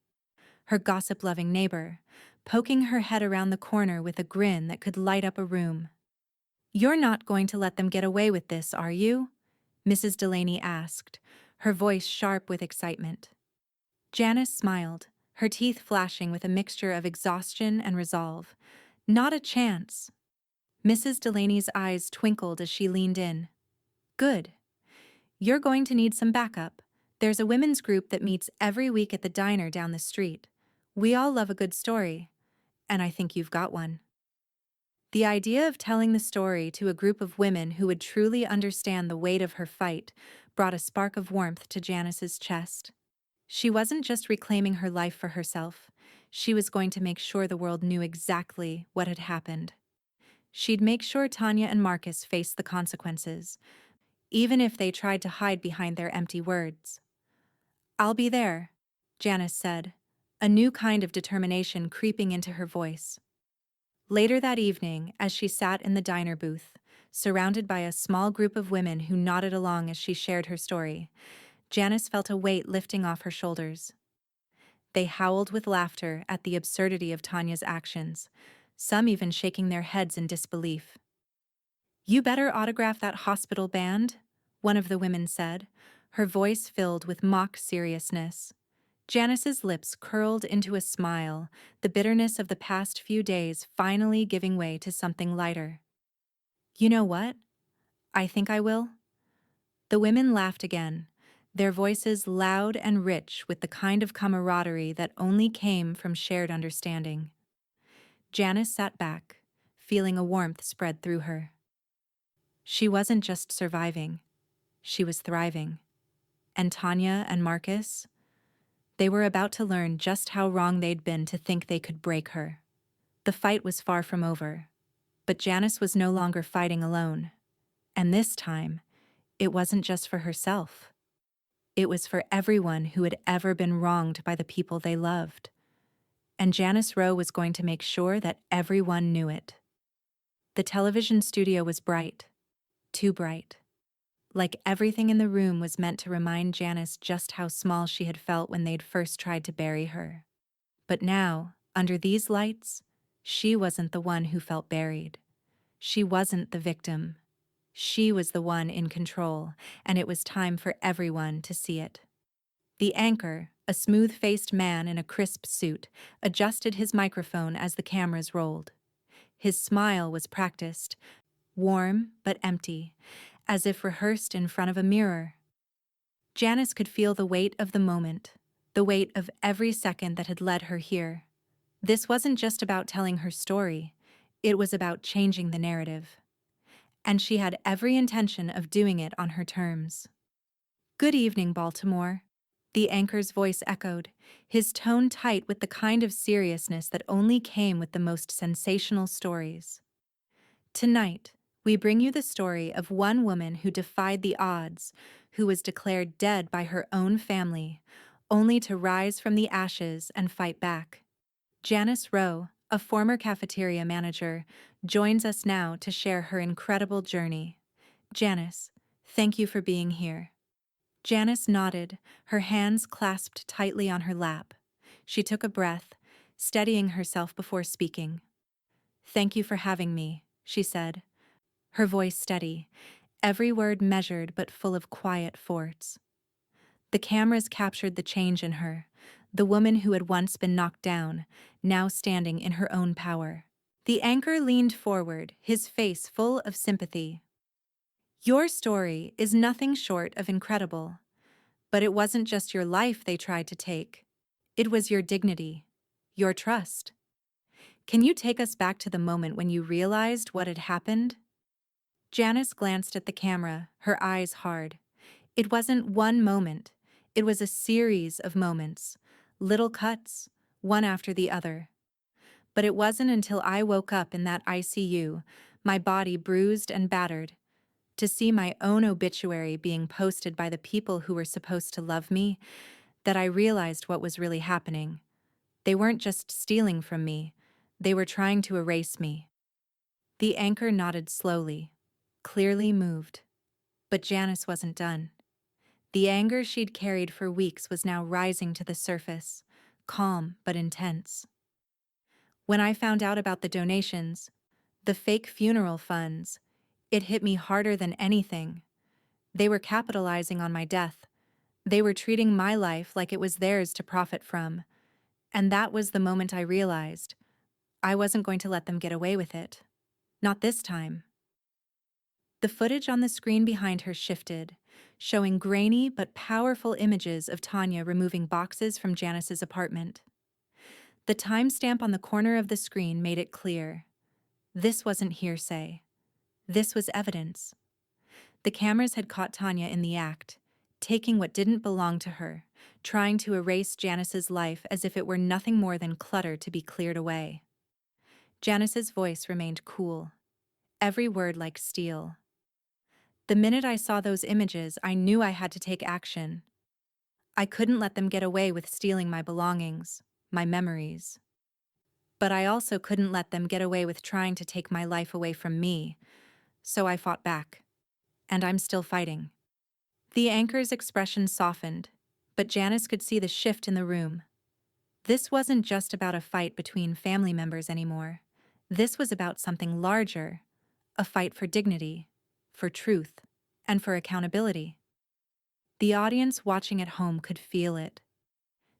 her gossip-loving neighbor, poking her head around the corner with a grin that could light up a room. "You're not going to let them get away with this, are you?" Mrs. Delaney asked, her voice sharp with excitement. Janice smiled, her teeth flashing with a mixture of exhaustion and resolve. "Not a chance." Mrs. Delaney's eyes twinkled as she leaned in. "Good. You're going to need some backup. There's a women's group that meets every week at the diner down the street. We all love a good story, and I think you've got one." The idea of telling the story to a group of women who would truly understand the weight of her fight brought a spark of warmth to Janice's chest. She wasn't just reclaiming her life for herself. She was going to make sure the world knew exactly what had happened. She'd make sure Tanya and Marcus faced the consequences, even if they tried to hide behind their empty words. "I'll be there," Janice said, a new kind of determination creeping into her voice. Later that evening, as she sat in the diner booth, Surrounded by a small group of women who nodded along as she shared her story, Janice felt a weight lifting off her shoulders. They howled with laughter at the absurdity of Tanya's actions, some even shaking their heads in disbelief. "You better autograph that hospital band," one of the women said, her voice filled with mock seriousness. Janice's lips curled into a smile, the bitterness of the past few days finally giving way to something lighter. "You know what? I think I will." The women laughed again, their voices loud and rich with the kind of camaraderie that only came from shared understanding. Janice sat back, feeling a warmth spread through her. She wasn't just surviving, she was thriving. And Tanya and Marcus, they were about to learn just how wrong they'd been to think they could break her. The fight was far from over, but Janice was no longer fighting alone. And this time, it wasn't just for herself. It was for everyone who had ever been wronged by the people they loved. And Janice Rowe was going to make sure that everyone knew it. The television studio was bright, too bright. Like everything in the room was meant to remind Janice just how small she had felt when they'd first tried to bury her. But now, under these lights, she wasn't the one who felt buried. She wasn't the victim. She was the one in control, and it was time for everyone to see it. The anchor, a smooth-faced man in a crisp suit, adjusted his microphone as the cameras rolled. His smile was practiced, warm but empty, as if rehearsed in front of a mirror. Janice could feel the weight of the moment, the weight of every second that had led her here. This wasn't just about telling her story, it was about changing the narrative. And she had every intention of doing it on her terms. "Good evening, Baltimore," the anchor's voice echoed, his tone tight with the kind of seriousness that only came with the most sensational stories. "Tonight, we bring you the story of one woman who defied the odds, who was declared dead by her own family, only to rise from the ashes and fight back. Janice Rowe, a former cafeteria manager, joins us now to share her incredible journey. Janice, thank you for being here." Janice nodded, her hands clasped tightly on her lap. She took a breath, steadying herself before speaking. "Thank you for having me," she said, her voice steady, every word measured but full of quiet force. The cameras captured the change in her, the woman who had once been knocked down, now standing in her own power. The anchor leaned forward, his face full of sympathy. "Your story is nothing short of incredible. But it wasn't just your life they tried to take. It was your dignity, your trust. Can you take us back to the moment when you realized what had happened?" Janice glanced at the camera, her eyes hard. It wasn't one moment. It was a series of moments, little cuts, one after the other. But it wasn't until I woke up in that ICU, my body bruised and battered, to see my own obituary being posted by the people who were supposed to love me, that I realized what was really happening. They weren't just stealing from me, they were trying to erase me. The anchor nodded slowly, clearly moved. But Janice wasn't done. The anger she'd carried for weeks was now rising to the surface, calm but intense. "When I found out about the donations, the fake funeral funds, it hit me harder than anything. They were capitalizing on my death. They were treating my life like it was theirs to profit from. And that was the moment I realized I wasn't going to let them get away with it. Not this time." The footage on the screen behind her shifted, showing grainy but powerful images of Tanya removing boxes from Janice's apartment. The timestamp on the corner of the screen made it clear. This wasn't hearsay. This was evidence. The cameras had caught Tanya in the act, taking what didn't belong to her, trying to erase Janice's life as if it were nothing more than clutter to be cleared away. Janice's voice remained cool, every word like steel. "The minute I saw those images, I knew I had to take action. I couldn't let them get away with stealing my belongings, my memories. But I also couldn't let them get away with trying to take my life away from me. So I fought back. And I'm still fighting. The anchor's expression softened, but Janice could see the shift in the room. This wasn't just about a fight between family members anymore. This was about something larger, a fight for dignity, for truth, and for accountability. The audience watching at home could feel it.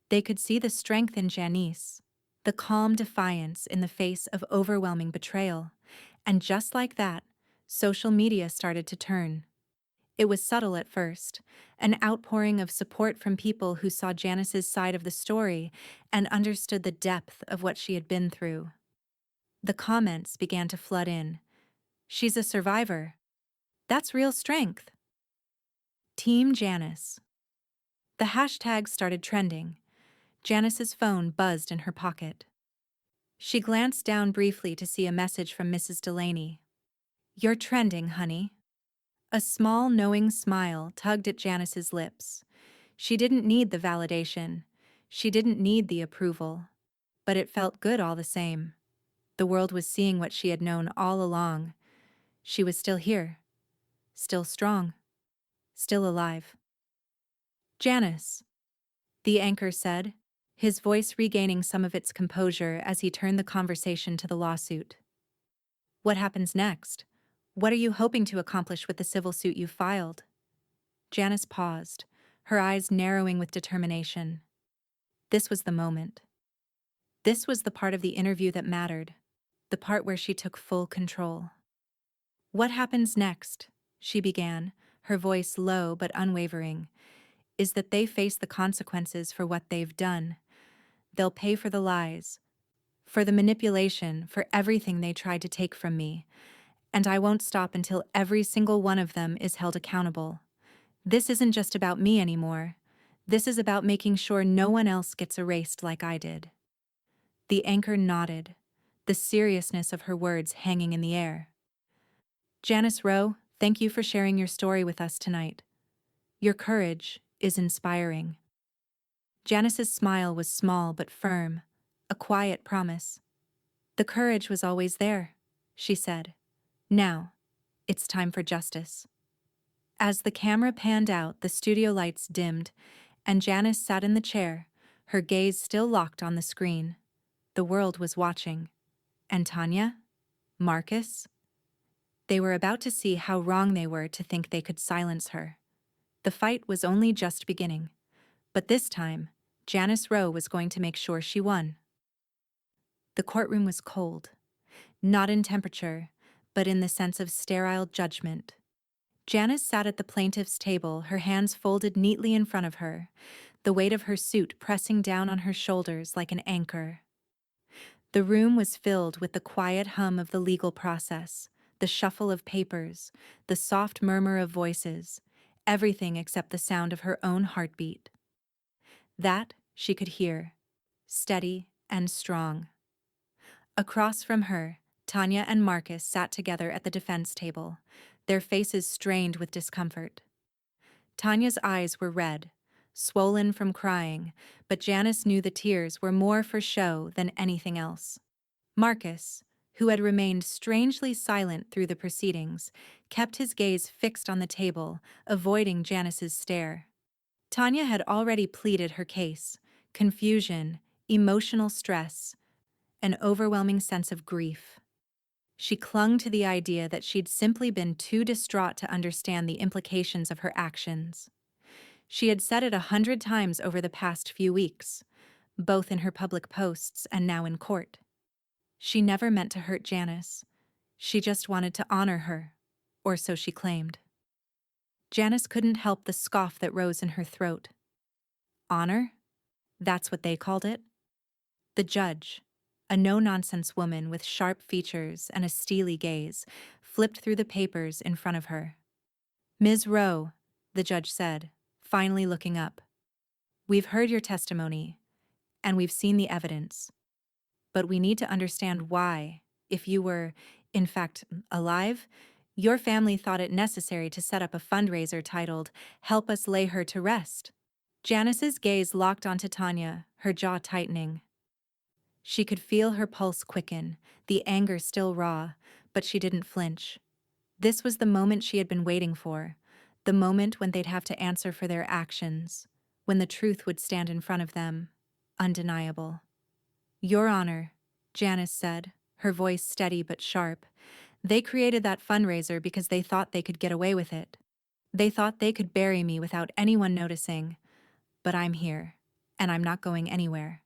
They could see the strength in Janice, the calm defiance in the face of overwhelming betrayal. And just like that, social media started to turn. It was subtle at first, an outpouring of support from people who saw Janice's side of the story and understood the depth of what she had been through. The comments began to flood in. She's a survivor. That's real strength. Team Janice. The hashtag started trending. Janice's phone buzzed in her pocket. She glanced down briefly to see a message from Mrs. Delaney. "You're trending, honey." A small, knowing smile tugged at Janice's lips. She didn't need the validation. She didn't need the approval. But it felt good all the same. The world was seeing what she had known all along. She was still here. Still strong. Still alive. "Janice," the anchor said, his voice regaining some of its composure as he turned the conversation to the lawsuit. "What happens next? What are you hoping to accomplish with the civil suit you filed?" Janice paused, her eyes narrowing with determination. This was the moment. This was the part of the interview that mattered, the part where she took full control. "What happens next," she began, her voice low but unwavering, "is that they face the consequences for what they've done. They'll pay for the lies, for the manipulation, for everything they tried to take from me. And I won't stop until every single one of them is held accountable. This isn't just about me anymore. This is about making sure no one else gets erased like I did." The anchor nodded, the seriousness of her words hanging in the air. "Janice Rowe, thank you for sharing your story with us tonight. Your courage is inspiring." Janice's smile was small but firm, a quiet promise. "The courage was always there," she said. "Now, it's time for justice." As the camera panned out, the studio lights dimmed, and Janice sat in the chair, her gaze still locked on the screen. The world was watching. And Tanya? Marcus? They were about to see how wrong they were to think they could silence her. The fight was only just beginning. But this time, Janice Rowe was going to make sure she won. The courtroom was cold. Not in temperature, but in the sense of sterile judgment. Janice sat at the plaintiff's table, her hands folded neatly in front of her, the weight of her suit pressing down on her shoulders like an anchor. The room was filled with the quiet hum of the legal process, the shuffle of papers, the soft murmur of voices, everything except the sound of her own heartbeat. That she could hear, steady and strong. Across from her, Tanya and Marcus sat together at the defense table, their faces strained with discomfort. Tanya's eyes were red, swollen from crying, but Janice knew the tears were more for show than anything else. Marcus, who had remained strangely silent through the proceedings, kept his gaze fixed on the table, avoiding Janice's stare. Tanya had already pleaded her case: confusion, emotional stress, an overwhelming sense of grief. She clung to the idea that she'd simply been too distraught to understand the implications of her actions. She had said it 100 times over the past few weeks, both in her public posts and now in court. She never meant to hurt Janice. She just wanted to honor her, or so she claimed. Janice couldn't help the scoff that rose in her throat. Honor? That's what they called it? The judge, a no-nonsense woman with sharp features and a steely gaze, flipped through the papers in front of her. "Ms. Rowe," the judge said, finally looking up, "we've heard your testimony, and we've seen the evidence. But we need to understand why, if you were, in fact, alive, your family thought it necessary to set up a fundraiser titled, 'Help Us Lay Her to Rest.'" Janice's gaze locked onto Tanya, her jaw tightening. She could feel her pulse quicken, the anger still raw, but she didn't flinch. This was the moment she had been waiting for, the moment when they'd have to answer for their actions, when the truth would stand in front of them, undeniable. Your Honor, Janice said, her voice steady but sharp. They created that fundraiser because they thought they could get away with it. They thought they could bury me without anyone noticing. But I'm here, and I'm not going anywhere.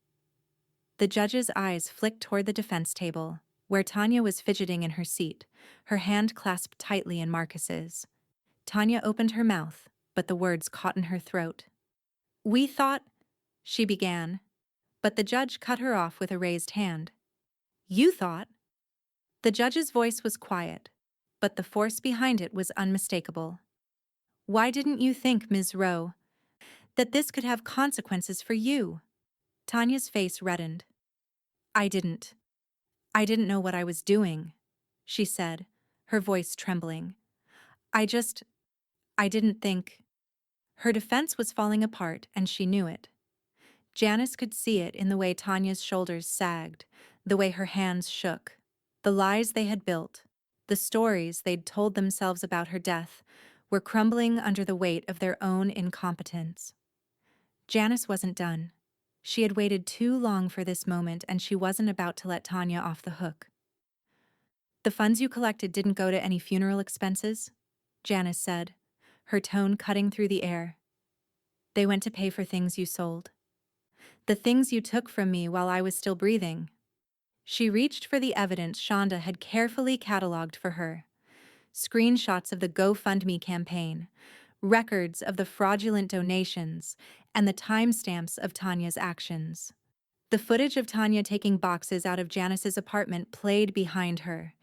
The judge's eyes flicked toward the defense table, where Tanya was fidgeting in her seat, her hand clasped tightly in Marcus's. Tanya opened her mouth, but the words caught in her throat. We thought, she began, but the judge cut her off with a raised hand. You thought? The judge's voice was quiet, but the force behind it was unmistakable. Why didn't you think, Ms. Rowe, that this could have consequences for you? Tanya's face reddened. I didn't. I didn't know what I was doing, she said, her voice trembling. I didn't think. Her defense was falling apart, and she knew it. Janice could see it in the way Tanya's shoulders sagged, the way her hands shook. The lies they had built, the stories they'd told themselves about her death, were crumbling under the weight of their own incompetence. Janice wasn't done. She had waited too long for this moment, and she wasn't about to let Tanya off the hook. The funds you collected didn't go to any funeral expenses, Janice said, her tone cutting through the air. They went to pay for things you sold. The things you took from me while I was still breathing. She reached for the evidence Shonda had carefully cataloged for her. Screenshots of the GoFundMe campaign, records of the fraudulent donations, and the timestamps of Tanya's actions. The footage of Tanya taking boxes out of Janice's apartment played behind her,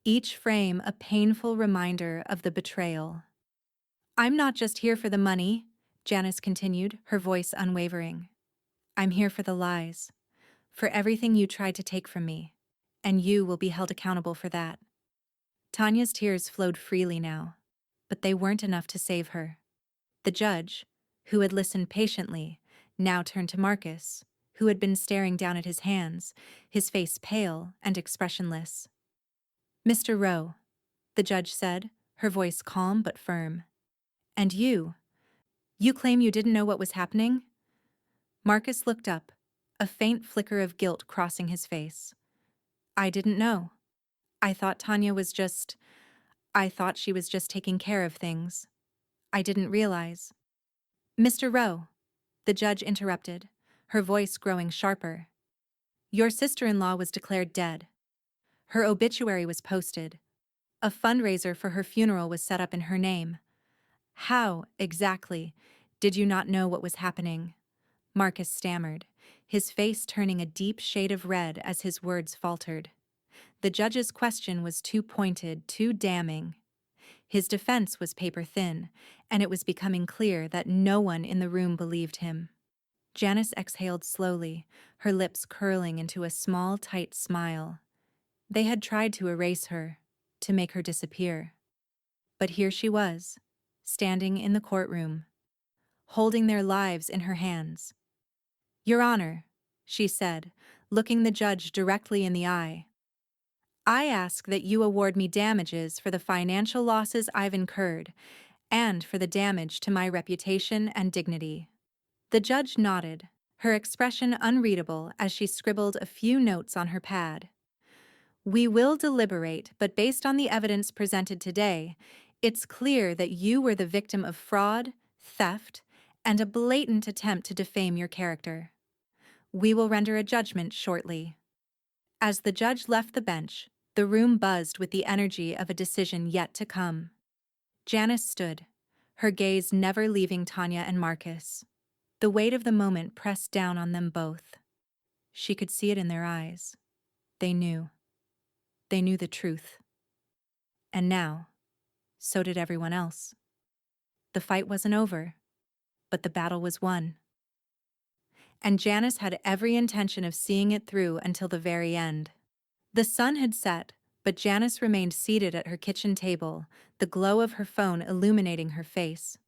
each frame a painful reminder of the betrayal. I'm not just here for the money, Janice continued, her voice unwavering. I'm here for the lies, for everything you tried to take from me, and you will be held accountable for that. Tanya's tears flowed freely now, but they weren't enough to save her. The judge, who had listened patiently, now turned to Marcus, who had been staring down at his hands, his face pale and expressionless. Mr. Rowe, the judge said, her voice calm but firm. And you claim you didn't know what was happening? Marcus looked up, a faint flicker of guilt crossing his face. I didn't know. I thought she was just taking care of things. I didn't realize. Mr. Rowe, the judge interrupted, her voice growing sharper. Your sister-in-law was declared dead. Her obituary was posted. A fundraiser for her funeral was set up in her name. How, exactly, did you not know what was happening? Marcus stammered, his face turning a deep shade of red as his words faltered. The judge's question was too pointed, too damning. His defense was paper-thin, and it was becoming clear that no one in the room believed him. Janice exhaled slowly, her lips curling into a small, tight smile. They had tried to erase her, to make her disappear. But here she was, standing in the courtroom, holding their lives in her hands. Your Honor, she said, looking the judge directly in the eye. I ask that you award me damages for the financial losses I've incurred and for the damage to my reputation and dignity. The judge nodded, her expression unreadable as she scribbled a few notes on her pad. We will deliberate, but based on the evidence presented today, it's clear that you were the victim of fraud, theft, and a blatant attempt to defame your character. We will render a judgment shortly. As the judge left the bench, the room buzzed with the energy of a decision yet to come. Janice stood, her gaze never leaving Tanya and Marcus. The weight of the moment pressed down on them both. She could see it in their eyes. They knew. They knew the truth. And now, so did everyone else. The fight wasn't over, but the battle was won. And Janice had every intention of seeing it through until the very end. The sun had set, but Janice remained seated at her kitchen table, the glow of her phone illuminating her face.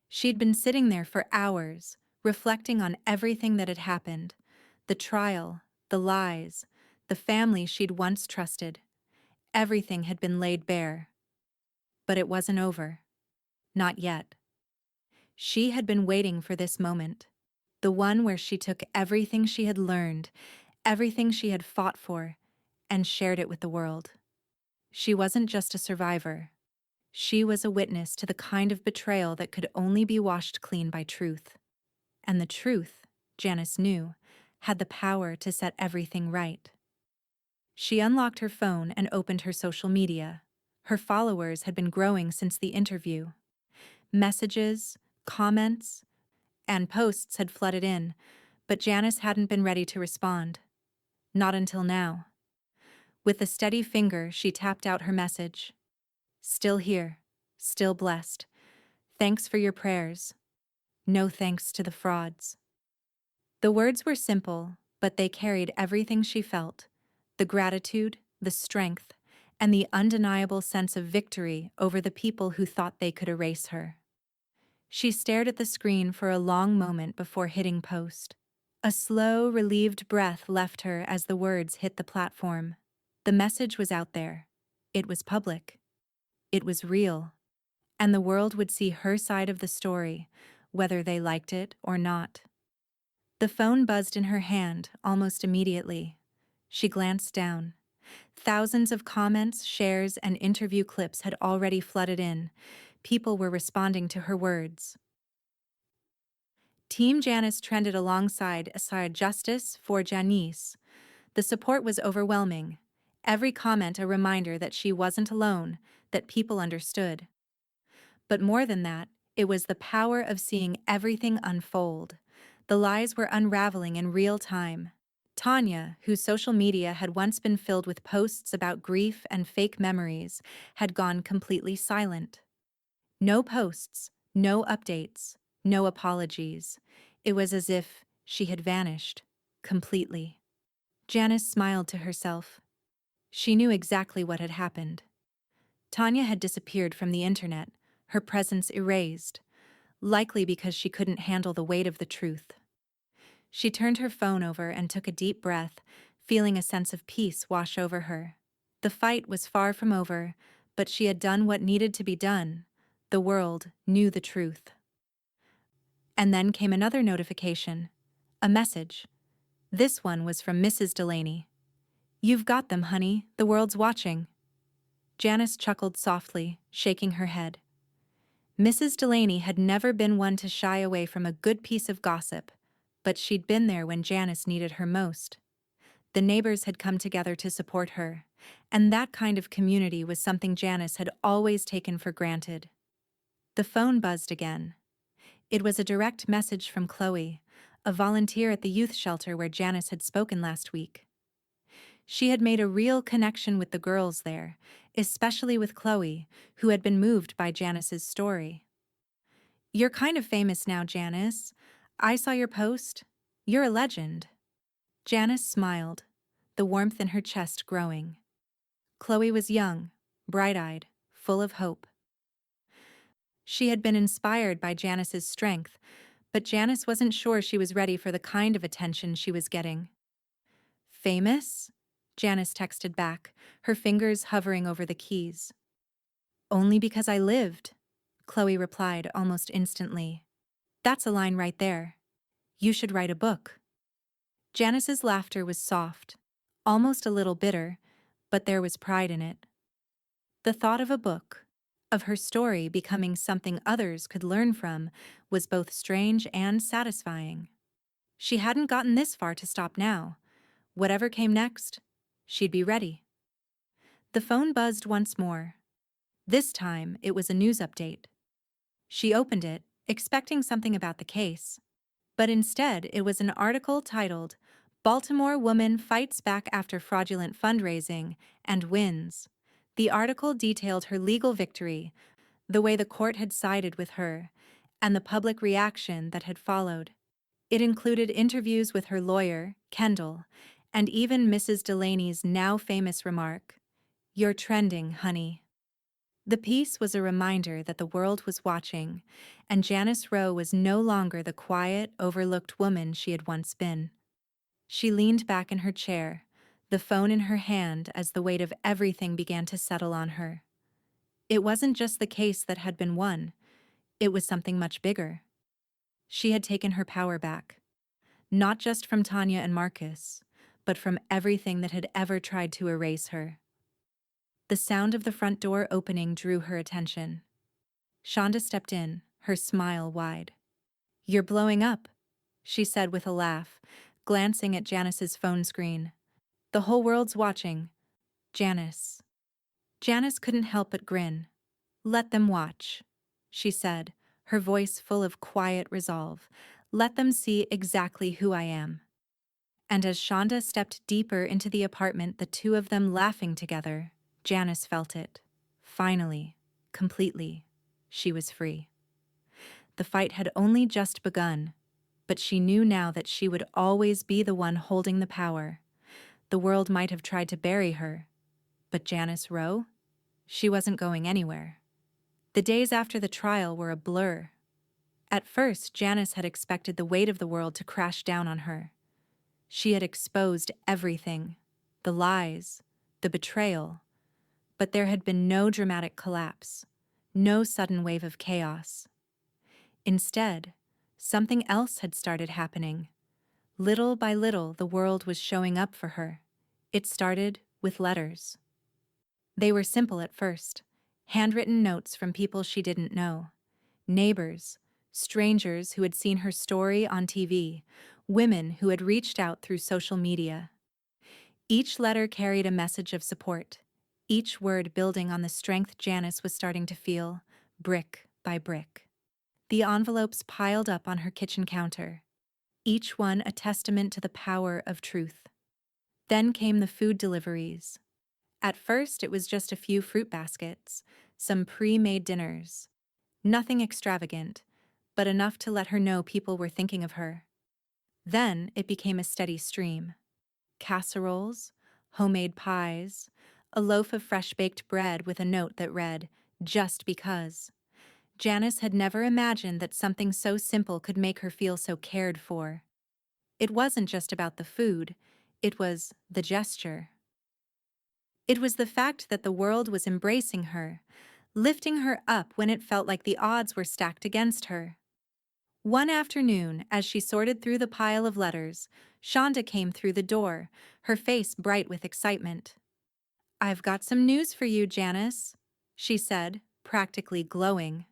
She'd been sitting there for hours, reflecting on everything that had happened, the trial, the lies, the family she'd once trusted. Everything had been laid bare. But it wasn't over. Not yet. She had been waiting for this moment. The one where she took everything she had learned, everything she had fought for, and shared it with the world. She wasn't just a survivor. She was a witness to the kind of betrayal that could only be washed clean by truth. And the truth, Janice knew, had the power to set everything right. She unlocked her phone and opened her social media. Her followers had been growing since the interview. Messages, comments, and posts had flooded in, but Janice hadn't been ready to respond. Not until now. With a steady finger, she tapped out her message. Still here, still blessed. Thanks for your prayers. No thanks to the frauds. The words were simple, but they carried everything she felt: the gratitude, the strength, and the undeniable sense of victory over the people who thought they could erase her. She stared at the screen for a long moment before hitting post. A slow, relieved breath left her as the words hit the platform. The message was out there. It was public. It was real. And the world would see her side of the story, whether they liked it or not. The phone buzzed in her hand almost immediately. She glanced down. Thousands of comments, shares, and interview clips had already flooded in. People were responding to her words. Team Janice trended alongside Justice for Janice. The support was overwhelming. Every comment a reminder that she wasn't alone, that people understood. But more than that, it was the power of seeing everything unfold. The lies were unraveling in real time. Tanya, whose social media had once been filled with posts about grief and fake memories, had gone completely silent. No posts, no updates, no apologies. It was as if she had vanished, completely. Janice smiled to herself. She knew exactly what had happened. Tanya had disappeared from the internet, her presence erased, likely because she couldn't handle the weight of the truth. She turned her phone over and took a deep breath, feeling a sense of peace wash over her. The fight was far from over, but she had done what needed to be done. The world knew the truth. And then came another notification. A message. This one was from Mrs. Delaney. "You've got them, honey. The world's watching." Janice chuckled softly, shaking her head. Mrs. Delaney had never been one to shy away from a good piece of gossip, but she'd been there when Janice needed her most. The neighbors had come together to support her, and that kind of community was something Janice had always taken for granted. The phone buzzed again. It was a direct message from Chloe, a volunteer at the youth shelter where Janice had spoken last week. She had made a real connection with the girls there, especially with Chloe, who had been moved by Janice's story. "You're kind of famous now, Janice. I saw your post. You're a legend." Janice smiled, the warmth in her chest growing. Chloe was young, bright-eyed, full of hope. She had been inspired by Janice's strength, but Janice wasn't sure she was ready for the kind of attention she was getting. "Famous?" Janice texted back, her fingers hovering over the keys. "Only because I lived," Chloe replied almost instantly. "That's a line right there. You should write a book." Janice's laughter was soft, almost a little bitter, but there was pride in it. The thought of a book, of her story becoming something others could learn from, was both strange and satisfying. She hadn't gotten this far to stop now. Whatever came next, she'd be ready. The phone buzzed once more. This time, it was a news update. She opened it, expecting something about the case. But instead, it was an article titled, "Baltimore Woman Fights Back After Fraudulent Fundraising and Wins." The article detailed her legal victory, the way the court had sided with her, and the public reaction that had followed. It included interviews with her lawyer, Kendall, and even Mrs. Delaney's now famous remark, "You're trending, honey." The piece was a reminder that the world was watching, and Janice Rowe was no longer the quiet, overlooked woman she had once been. She leaned back in her chair, the phone in her hand as the weight of everything began to settle on her. It wasn't just the case that had been won, it was something much bigger. She had taken her power back, not just from Tanya and Marcus, but from everything that had ever tried to erase her. The sound of the front door opening drew her attention. Shonda stepped in, her smile wide. "You're blowing up," she said with a laugh, glancing at Janice's phone screen. "The whole world's watching. Janice." Janice couldn't help but grin. "Let them watch," she said, her voice full of quiet resolve. "Let them see exactly who I am." And as Shonda stepped deeper into the apartment, the two of them laughing together, Janice felt it. Finally, completely, she was free. The fight had only just begun, but she knew now that she would always be the one holding the power. The world might have tried to bury her, but Janice Rowe? She wasn't going anywhere. The days after the trial were a blur. At first, Janice had expected the weight of the world to crash down on her. She had exposed everything, the lies, the betrayal, but there had been no dramatic collapse, no sudden wave of chaos. Instead, something else had started happening. Little by little, the world was showing up for her. It started with letters. They were simple at first, handwritten notes from people she didn't know. Neighbors, strangers who had seen her story on TV, women who had reached out through social media. Each letter carried a message of support, each word building on the strength Janice was starting to feel, brick by brick. The envelopes piled up on her kitchen counter, each one a testament to the power of truth. Then came the food deliveries. At first, it was just a few fruit baskets, some pre-made dinners. Nothing extravagant, but enough to let her know people were thinking of her. Then it became a steady stream. Casseroles, homemade pies, a loaf of fresh-baked bread with a note that read, "Just because." Janice had never imagined that something so simple could make her feel so cared for. It wasn't just about the food, it was the gesture. It was the fact that the world was embracing her, lifting her up when it felt like the odds were stacked against her. One afternoon, as she sorted through the pile of letters, Shonda came through the door, her face bright with excitement. "I've got some news for you, Janice," she said, practically glowing.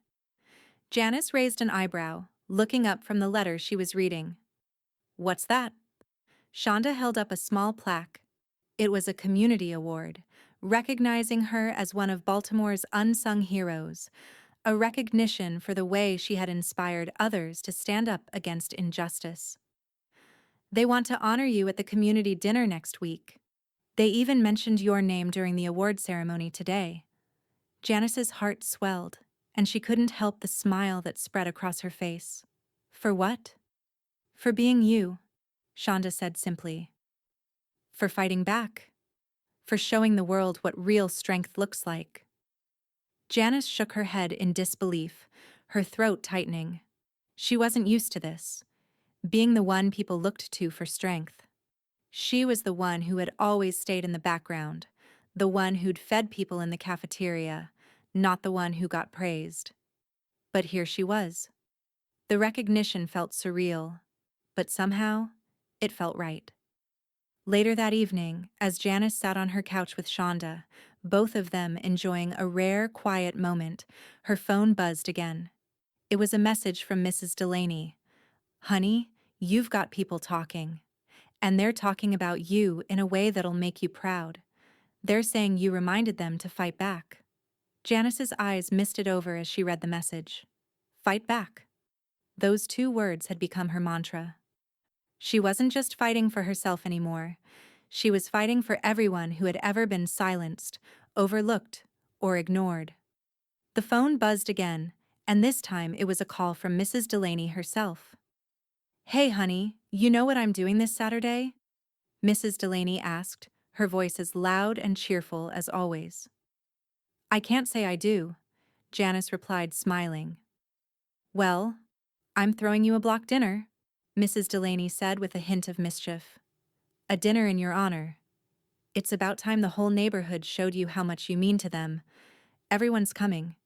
Janice raised an eyebrow, looking up from the letter she was reading. "What's that?" Shonda held up a small plaque. It was a community award, recognizing her as one of Baltimore's unsung heroes, a recognition for the way she had inspired others to stand up against injustice. "They want to honor you at the community dinner next week. They even mentioned your name during the award ceremony today." Janice's heart swelled, and she couldn't help the smile that spread across her face. "For what?" "For being you," Shonda said simply. "For fighting back. For showing the world what real strength looks like." Janice shook her head in disbelief, her throat tightening. She wasn't used to this, being the one people looked to for strength. She was the one who had always stayed in the background, the one who'd fed people in the cafeteria, not the one who got praised. But here she was. The recognition felt surreal, but somehow, it felt right. Later that evening, as Janice sat on her couch with Shonda, both of them enjoying a rare, quiet moment, her phone buzzed again. It was a message from Mrs. Delaney. "Honey, you've got people talking. And they're talking about you in a way that'll make you proud. They're saying you reminded them to fight back." Janice's eyes misted over as she read the message. Fight back. Those two words had become her mantra. She wasn't just fighting for herself anymore. She was fighting for everyone who had ever been silenced, overlooked, or ignored. The phone buzzed again, and this time it was a call from Mrs. Delaney herself. "Hey, honey, you know what I'm doing this Saturday?" Mrs. Delaney asked, her voice as loud and cheerful as always. "I can't say I do," Janice replied, smiling. "Well, I'm throwing you a block dinner," Mrs. Delaney said with a hint of mischief. "A dinner in your honor. It's about time the whole neighborhood showed you how much you mean to them, Everyone's coming.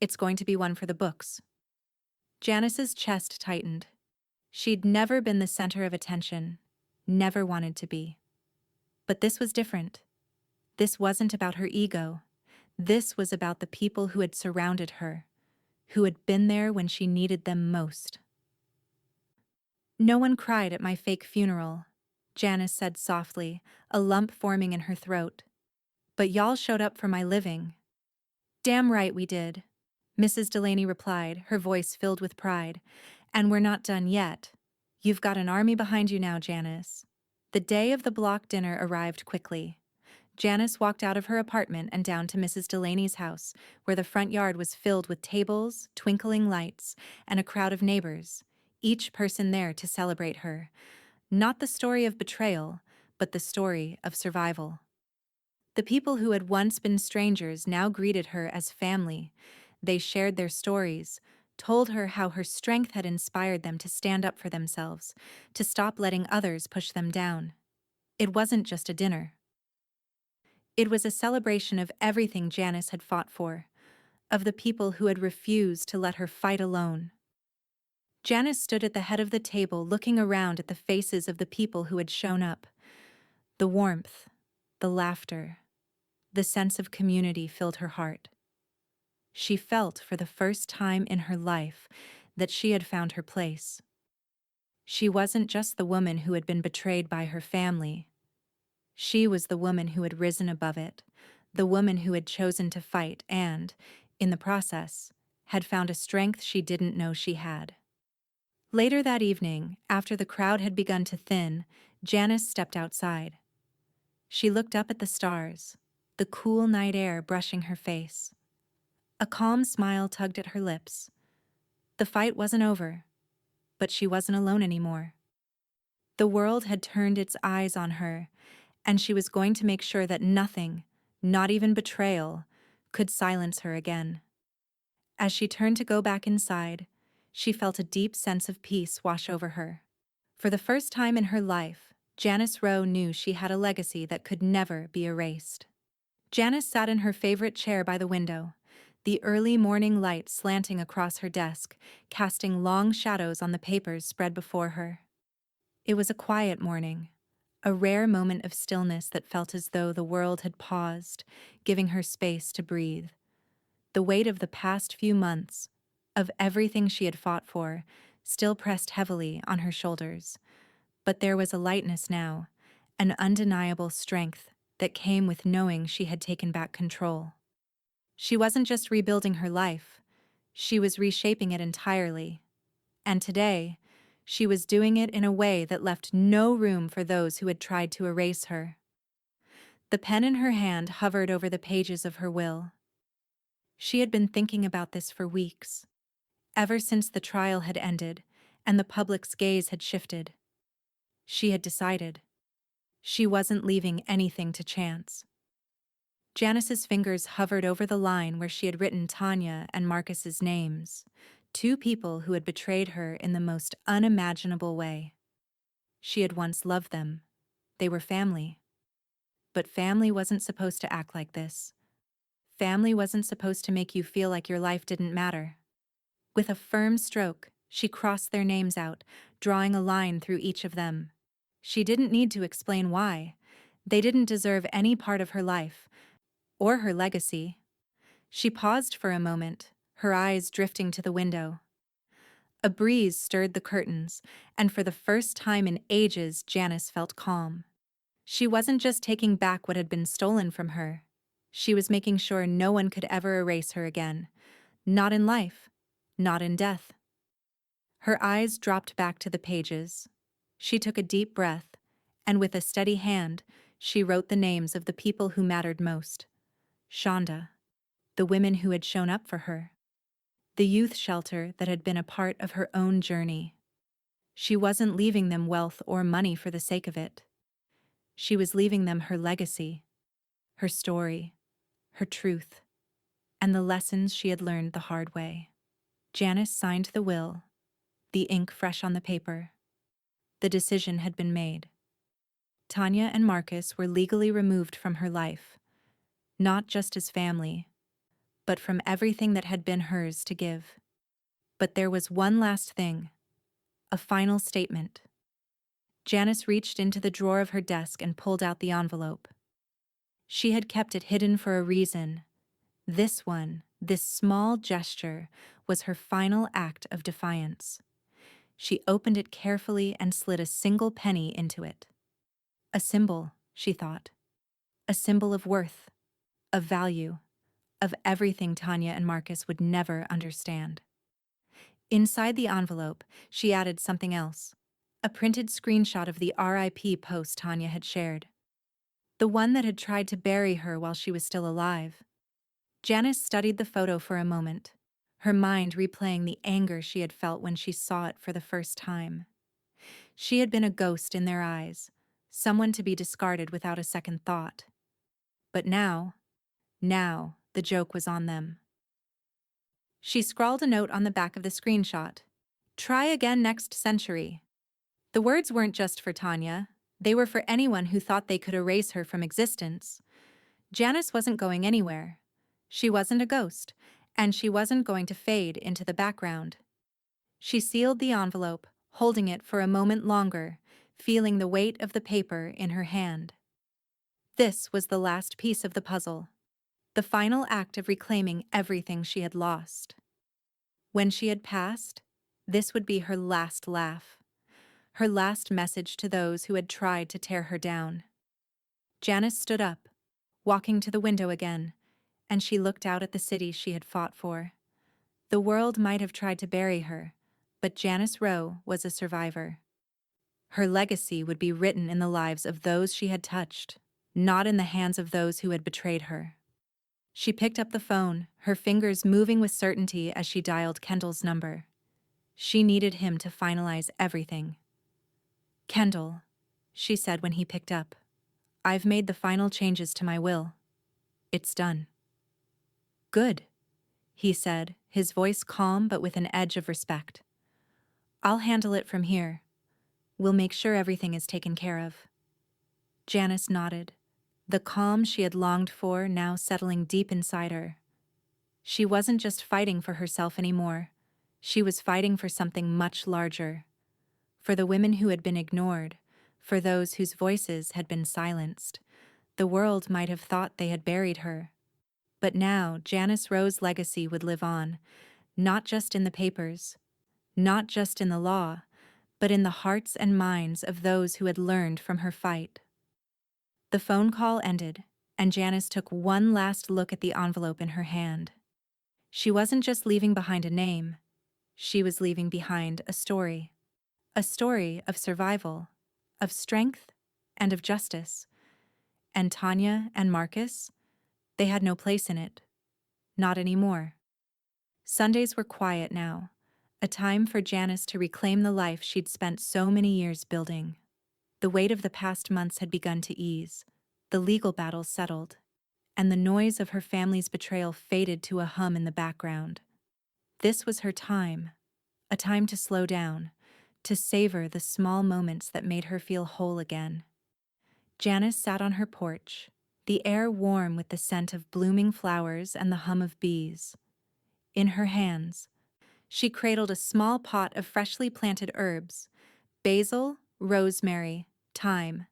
It's going to be one for the books. Janice's chest tightened. She'd never been the center of attention, never wanted to be. But this was different. This wasn't about her ego. This was about the people who had surrounded her, who had been there when she needed them most. No one cried at my fake funeral, Janice said softly, a lump forming in her throat. But y'all showed up for my living. Damn right we did, Mrs. Delaney replied, her voice filled with pride. And we're not done yet. You've got an army behind you now, Janice. The day of the block dinner arrived quickly. Janice walked out of her apartment and down to Mrs. Delaney's house, where the front yard was filled with tables, twinkling lights, and a crowd of neighbors, each person there to celebrate her. Not the story of betrayal, but the story of survival. The people who had once been strangers now greeted her as family. They shared their stories, told her how her strength had inspired them to stand up for themselves, to stop letting others push them down. It wasn't just a dinner. It was a celebration of everything Janice had fought for, of the people who had refused to let her fight alone. Janice stood at the head of the table looking around at the faces of the people who had shown up. The warmth, the laughter, the sense of community filled her heart. She felt for the first time in her life that she had found her place. She wasn't just the woman who had been betrayed by her family. She was the woman who had risen above it, the woman who had chosen to fight and, in the process, had found a strength she didn't know she had. Later that evening, after the crowd had begun to thin, Janice stepped outside. She looked up at the stars, the cool night air brushing her face. A calm smile tugged at her lips. The fight wasn't over, but she wasn't alone anymore. The world had turned its eyes on her, and she was going to make sure that nothing, not even betrayal, could silence her again. As she turned to go back inside, she felt a deep sense of peace wash over her. For the first time in her life, Janice Rowe knew she had a legacy that could never be erased. Janice sat in her favorite chair by the window, the early morning light slanting across her desk, casting long shadows on the papers spread before her. It was a quiet morning, a rare moment of stillness that felt as though the world had paused, giving her space to breathe. The weight of the past few months, of everything she had fought for, still pressed heavily on her shoulders. But there was a lightness now, an undeniable strength that came with knowing she had taken back control. She wasn't just rebuilding her life, she was reshaping it entirely. And today, she was doing it in a way that left no room for those who had tried to erase her. The pen in her hand hovered over the pages of her will. She had been thinking about this for weeks, ever since the trial had ended and the public's gaze had shifted. She had decided. She wasn't leaving anything to chance. Janice's fingers hovered over the line where she had written Tanya and Marcus's names, two people who had betrayed her in the most unimaginable way. She had once loved them. They were family. But family wasn't supposed to act like this. Family wasn't supposed to make you feel like your life didn't matter. With a firm stroke, she crossed their names out, drawing a line through each of them. She didn't need to explain why. They didn't deserve any part of her life, or her legacy. She paused for a moment, her eyes drifting to the window. A breeze stirred the curtains, and for the first time in ages, Janice felt calm. She wasn't just taking back what had been stolen from her. She was making sure no one could ever erase her again. Not in life, not in death. Her eyes dropped back to the pages. She took a deep breath, and with a steady hand, she wrote the names of the people who mattered most. Shonda, the women who had shown up for her, the youth shelter that had been a part of her own journey. She wasn't leaving them wealth or money for the sake of it. She was leaving them her legacy, her story, her truth, and the lessons she had learned the hard way. Janice signed the will, the ink fresh on the paper. The decision had been made. Tanya and Marcus were legally removed from her life, not just as family, but from everything that had been hers to give. But there was one last thing, a final statement. Janice reached into the drawer of her desk and pulled out the envelope. She had kept it hidden for a reason. This one, this small gesture, was her final act of defiance. She opened it carefully and slid a single penny into it. A symbol, she thought. A symbol of worth, of value, of everything Tanya and Marcus would never understand. Inside the envelope, she added something else. A printed screenshot of the RIP post Tanya had shared. The one that had tried to bury her while she was still alive. Janice studied the photo for a moment, her mind replaying the anger she had felt when she saw it for the first time. She had been a ghost in their eyes, someone to be discarded without a second thought. But now, the joke was on them. She scrawled a note on the back of the screenshot. Try again next century. The words weren't just for Tanya, they were for anyone who thought they could erase her from existence. Janice wasn't going anywhere. She wasn't a ghost, and she wasn't going to fade into the background. She sealed the envelope, holding it for a moment longer, feeling the weight of the paper in her hand. This was the last piece of the puzzle, the final act of reclaiming everything she had lost. When she had passed, this would be her last laugh, her last message to those who had tried to tear her down. Janice stood up, walking to the window again, and she looked out at the city she had fought for. The world might have tried to bury her, but Janice Rowe was a survivor. Her legacy would be written in the lives of those she had touched, not in the hands of those who had betrayed her. She picked up the phone, her fingers moving with certainty as she dialed Kendall's number. She needed him to finalize everything. Kendall, she said when he picked up, I've made the final changes to my will. It's done. Good, he said, his voice calm but with an edge of respect. I'll handle it from here. We'll make sure everything is taken care of. Janice nodded, the calm she had longed for now settling deep inside her. She wasn't just fighting for herself anymore. She was fighting for something much larger. For the women who had been ignored, for those whose voices had been silenced. The world might have thought they had buried her. But now Janice Rowe's legacy would live on, not just in the papers, not just in the law, but in the hearts and minds of those who had learned from her fight. The phone call ended, and Janice took one last look at the envelope in her hand. She wasn't just leaving behind a name, she was leaving behind a story. A story of survival, of strength, and of justice. And Tanya and Marcus, they had no place in it. Not anymore. Sundays were quiet now, a time for Janice to reclaim the life she'd spent so many years building. The weight of the past months had begun to ease, the legal battles settled, and the noise of her family's betrayal faded to a hum in the background. This was her time, a time to slow down, to savor the small moments that made her feel whole again. Janice sat on her porch, the air warm with the scent of blooming flowers and the hum of bees. In her hands, she cradled a small pot of freshly planted herbs, basil, rosemary, thyme,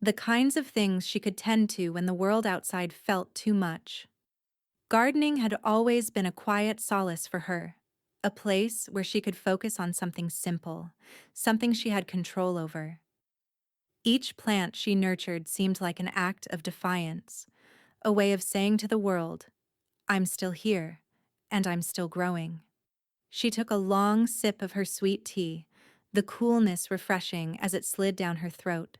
the kinds of things she could tend to when the world outside felt too much. Gardening had always been a quiet solace for her, a place where she could focus on something simple, something she had control over. Each plant she nurtured seemed like an act of defiance, a way of saying to the world, I'm still here, and I'm still growing. She took a long sip of her sweet tea, the coolness refreshing as it slid down her throat.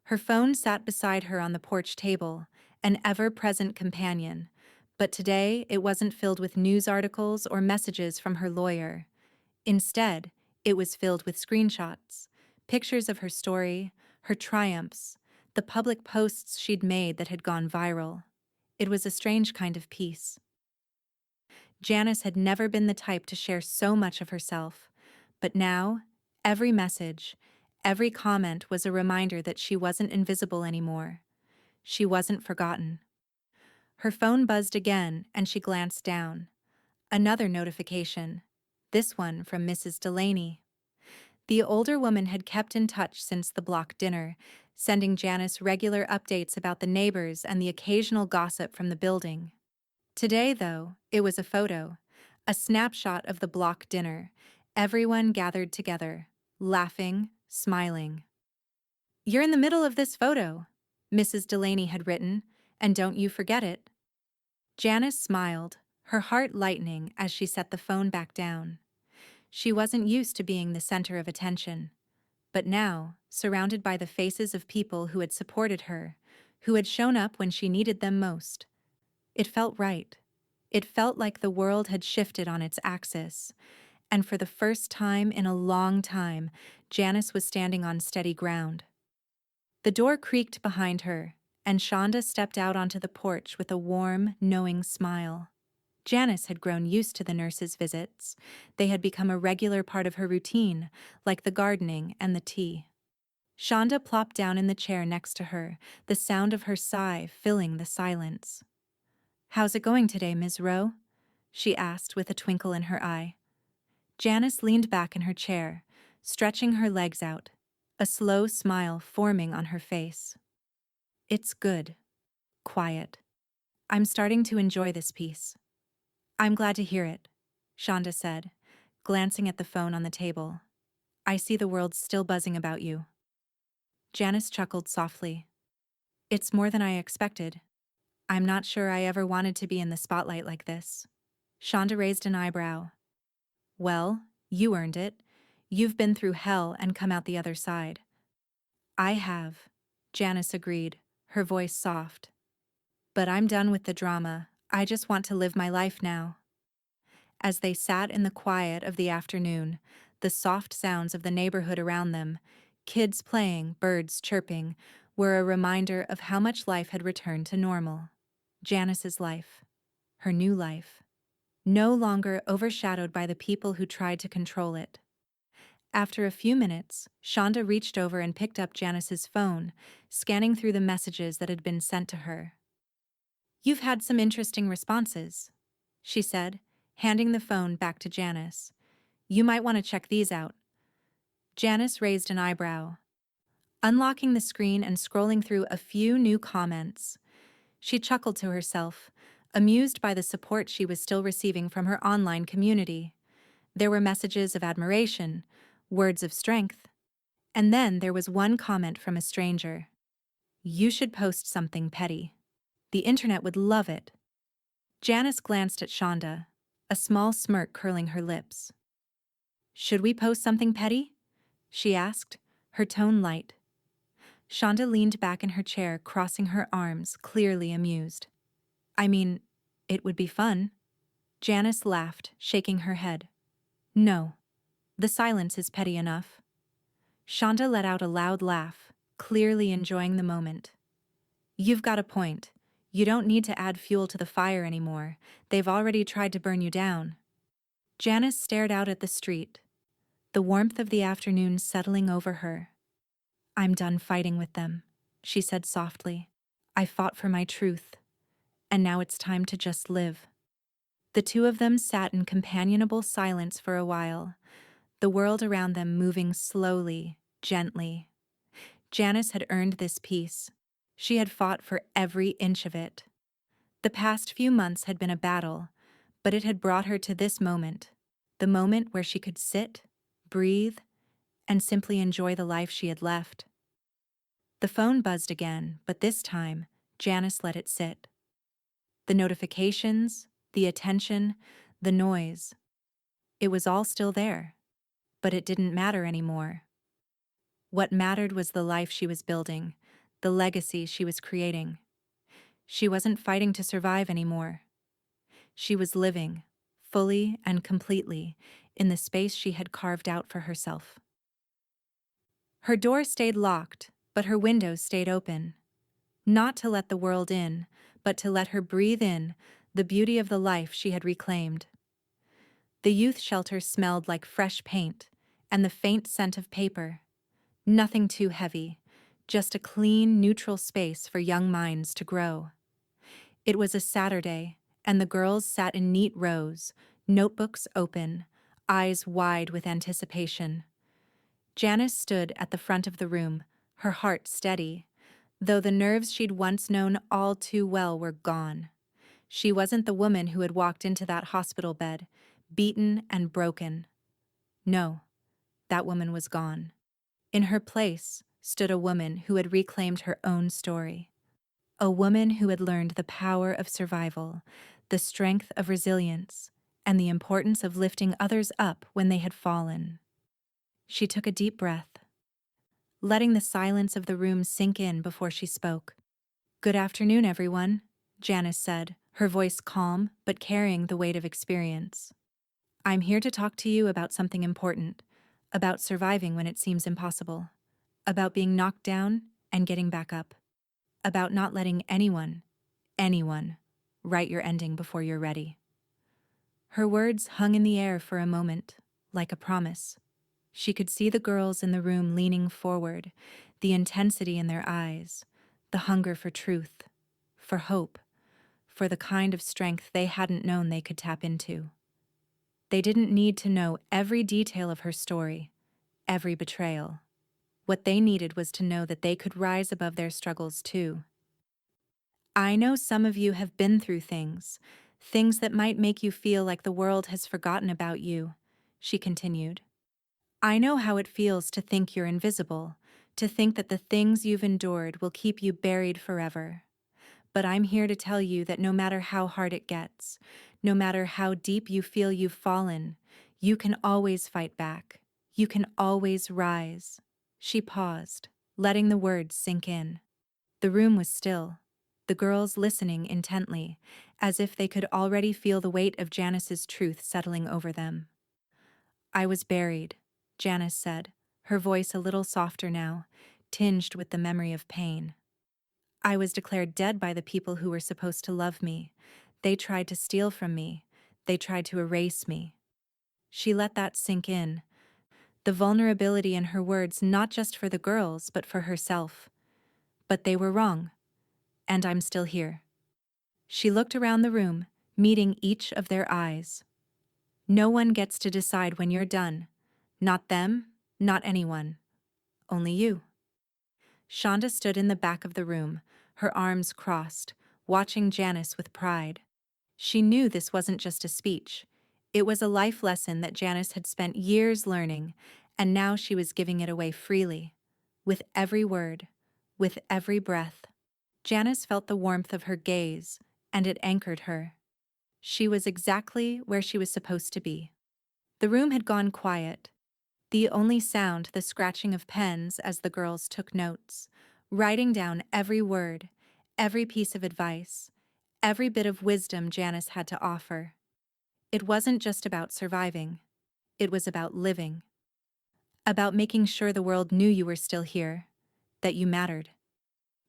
Her phone sat beside her on the porch table, an ever-present companion, but today it wasn't filled with news articles or messages from her lawyer. Instead, it was filled with screenshots, pictures of her story, her triumphs, the public posts she'd made that had gone viral. It was a strange kind of peace. Janice had never been the type to share so much of herself, but now, every message, every comment was a reminder that she wasn't invisible anymore. She wasn't forgotten. Her phone buzzed again and she glanced down. Another notification. This one from Mrs. Delaney. The older woman had kept in touch since the block dinner, sending Janice regular updates about the neighbors and the occasional gossip from the building. Today, though, it was a photo, a snapshot of the block dinner, everyone gathered together, laughing, smiling. "You're in the middle of this photo," Mrs. Delaney had written, "and don't you forget it." Janice smiled, her heart lightening as she set the phone back down. She wasn't used to being the center of attention. But now, surrounded by the faces of people who had supported her, who had shown up when she needed them most, it felt right. It felt like the world had shifted on its axis, and for the first time in a long time, Janice was standing on steady ground. The door creaked behind her, and Shonda stepped out onto the porch with a warm, knowing smile. Janice had grown used to the nurses' visits. They had become a regular part of her routine, like the gardening and the tea. Shonda plopped down in the chair next to her, the sound of her sigh filling the silence. "How's it going today, Ms. Rowe?" she asked with a twinkle in her eye. Janice leaned back in her chair, stretching her legs out, a slow smile forming on her face. "It's good. Quiet. I'm starting to enjoy this piece." "I'm glad to hear it," Shonda said, glancing at the phone on the table. "I see the world's still buzzing about you." Janice chuckled softly. "It's more than I expected. I'm not sure I ever wanted to be in the spotlight like this." Shonda raised an eyebrow. "Well, you earned it. You've been through hell and come out the other side." "I have," Janice agreed, her voice soft. "But I'm done with the drama. I just want to live my life now." As they sat in the quiet of the afternoon, the soft sounds of the neighborhood around them, kids playing, birds chirping, were a reminder of how much life had returned to normal. Janice's life. Her new life. No longer overshadowed by the people who tried to control it. After a few minutes, Shonda reached over and picked up Janice's phone, scanning through the messages that had been sent to her. "You've had some interesting responses," she said, handing the phone back to Janice. "You might want to check these out." Janice raised an eyebrow, unlocking the screen and scrolling through a few new comments. She chuckled to herself, amused by the support she was still receiving from her online community. There were messages of admiration, words of strength. And then there was one comment from a stranger. "You should post something petty. The internet would love it." Janice glanced at Shonda, a small smirk curling her lips. "Should we post something petty?" she asked, her tone light. Shonda leaned back in her chair, crossing her arms, clearly amused. "I mean, it would be fun." Janice laughed, shaking her head. "No. The silence is petty enough." Shonda let out a loud laugh, clearly enjoying the moment. "You've got a point. You don't need to add fuel to the fire anymore. They've already tried to burn you down." Janice stared out at the street, the warmth of the afternoon settling over her. "I'm done fighting with them," she said softly. "I fought for my truth, and now it's time to just live." The two of them sat in companionable silence for a while, the world around them moving slowly, gently. Janice had earned this peace. She had fought for every inch of it. The past few months had been a battle, but it had brought her to this moment, the moment where she could sit, breathe, and simply enjoy the life she had left. The phone buzzed again, but this time, Janice let it sit. The notifications, the attention, the noise. It was all still there, but it didn't matter anymore. What mattered was the life she was building, the legacy she was creating. She wasn't fighting to survive anymore. She was living, fully and completely, in the space she had carved out for herself. Her door stayed locked, but her windows stayed open. Not to let the world in, but to let her breathe in the beauty of the life she had reclaimed. The youth shelter smelled like fresh paint and the faint scent of paper. Nothing too heavy, just a clean, neutral space for young minds to grow. It was a Saturday, and the girls sat in neat rows, notebooks open, eyes wide with anticipation. Janice stood at the front of the room, her heart steady, though the nerves she'd once known all too well were gone. She wasn't the woman who had walked into that hospital bed, beaten and broken. No, that woman was gone. In her place stood a woman who had reclaimed her own story. A woman who had learned the power of survival, the strength of resilience, and the importance of lifting others up when they had fallen. She took a deep breath, letting the silence of the room sink in before she spoke. "Good afternoon, everyone," Janice said, her voice calm but carrying the weight of experience. "I'm here to talk to you about something important, about surviving when it seems impossible, about being knocked down and getting back up, about not letting anyone, write your ending before you're ready." Her words hung in the air for a moment, like a promise. She could see the girls in the room leaning forward, the intensity in their eyes, the hunger for truth, for hope, for the kind of strength they hadn't known they could tap into. They didn't need to know every detail of her story, every betrayal. What they needed was to know that they could rise above their struggles too. "I know some of you have been through things that might make you feel like the world has forgotten about you," she continued. "I know how it feels to think you're invisible, to think that the things you've endured will keep you buried forever. But I'm here to tell you that no matter how hard it gets, no matter how deep you feel you've fallen, you can always fight back. You can always rise." She paused, letting the words sink in. The room was still, the girls listening intently, as if they could already feel the weight of Janice's truth settling over them. "I was buried," Janice said, her voice a little softer now, tinged with the memory of pain. "I was declared dead by the people who were supposed to love me. They tried to steal from me. They tried to erase me." She let that sink in, the vulnerability in her words not just for the girls but for herself. "But they were wrong, and I'm still here." She looked around the room, meeting each of their eyes. "No one gets to decide when you're done. Not them, not anyone. Only you." Shonda stood in the back of the room, her arms crossed, watching Janice with pride. She knew this wasn't just a speech. It was a life lesson that Janice had spent years learning, and now she was giving it away freely, with every word, with every breath. Janice felt the warmth of her gaze, and it anchored her. She was exactly where she was supposed to be. The room had gone quiet, the only sound the scratching of pens as the girls took notes, writing down every word, every piece of advice, every bit of wisdom Janice had to offer. It wasn't just about surviving. It was about living. About making sure the world knew you were still here, that you mattered.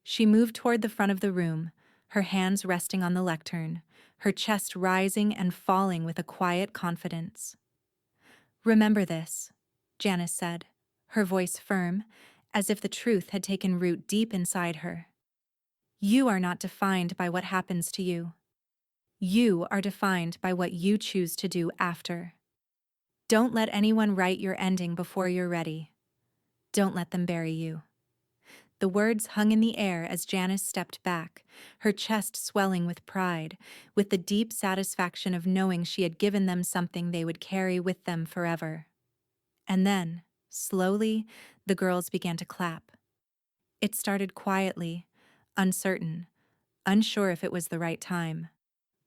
She moved toward the front of the room, her hands resting on the lectern, her chest rising and falling with a quiet confidence. "Remember this," Janice said, her voice firm, as if the truth had taken root deep inside her. "You are not defined by what happens to you. You are defined by what you choose to do after. Don't let anyone write your ending before you're ready. Don't let them bury you." The words hung in the air as Janice stepped back, her chest swelling with pride, with the deep satisfaction of knowing she had given them something they would carry with them forever. And then, slowly, the girls began to clap. It started quietly, uncertain, unsure if it was the right time.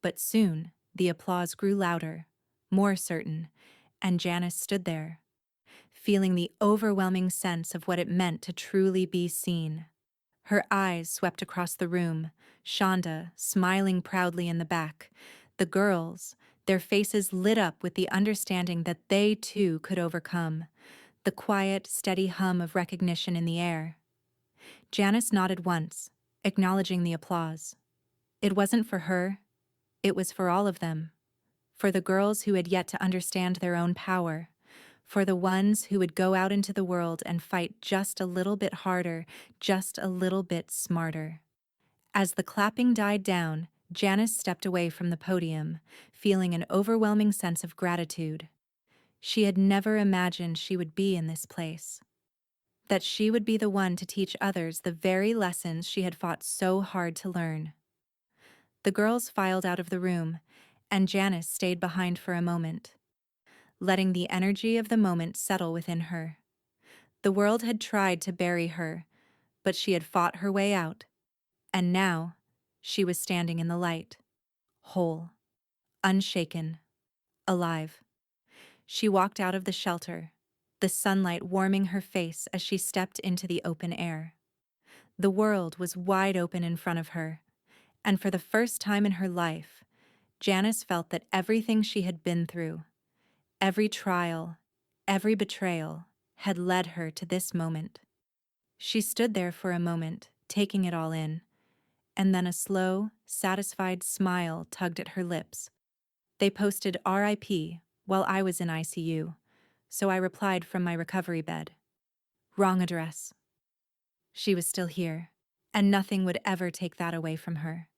But soon, the applause grew louder, more certain, and Janice stood there, feeling the overwhelming sense of what it meant to truly be seen. Her eyes swept across the room, Shonda smiling proudly in the back, the girls, their faces lit up with the understanding that they too could overcome, the quiet, steady hum of recognition in the air. Janice nodded once, acknowledging the applause. It wasn't for her, it was for all of them, for the girls who had yet to understand their own power, for the ones who would go out into the world and fight just a little bit harder, just a little bit smarter. As the clapping died down, Janice stepped away from the podium, feeling an overwhelming sense of gratitude. She had never imagined she would be in this place, that she would be the one to teach others the very lessons she had fought so hard to learn. The girls filed out of the room, and Janice stayed behind for a moment, letting the energy of the moment settle within her. The world had tried to bury her, but she had fought her way out, and now she was standing in the light, whole, unshaken, alive. She walked out of the shelter, the sunlight warming her face as she stepped into the open air. The world was wide open in front of her, and for the first time in her life, Janice felt that everything she had been through, every trial, every betrayal, had led her to this moment. She stood there for a moment, taking it all in, and then a slow, satisfied smile tugged at her lips. They posted RIP while I was in ICU, so I replied from my recovery bed. Wrong address. She was still here, and nothing would ever take that away from her.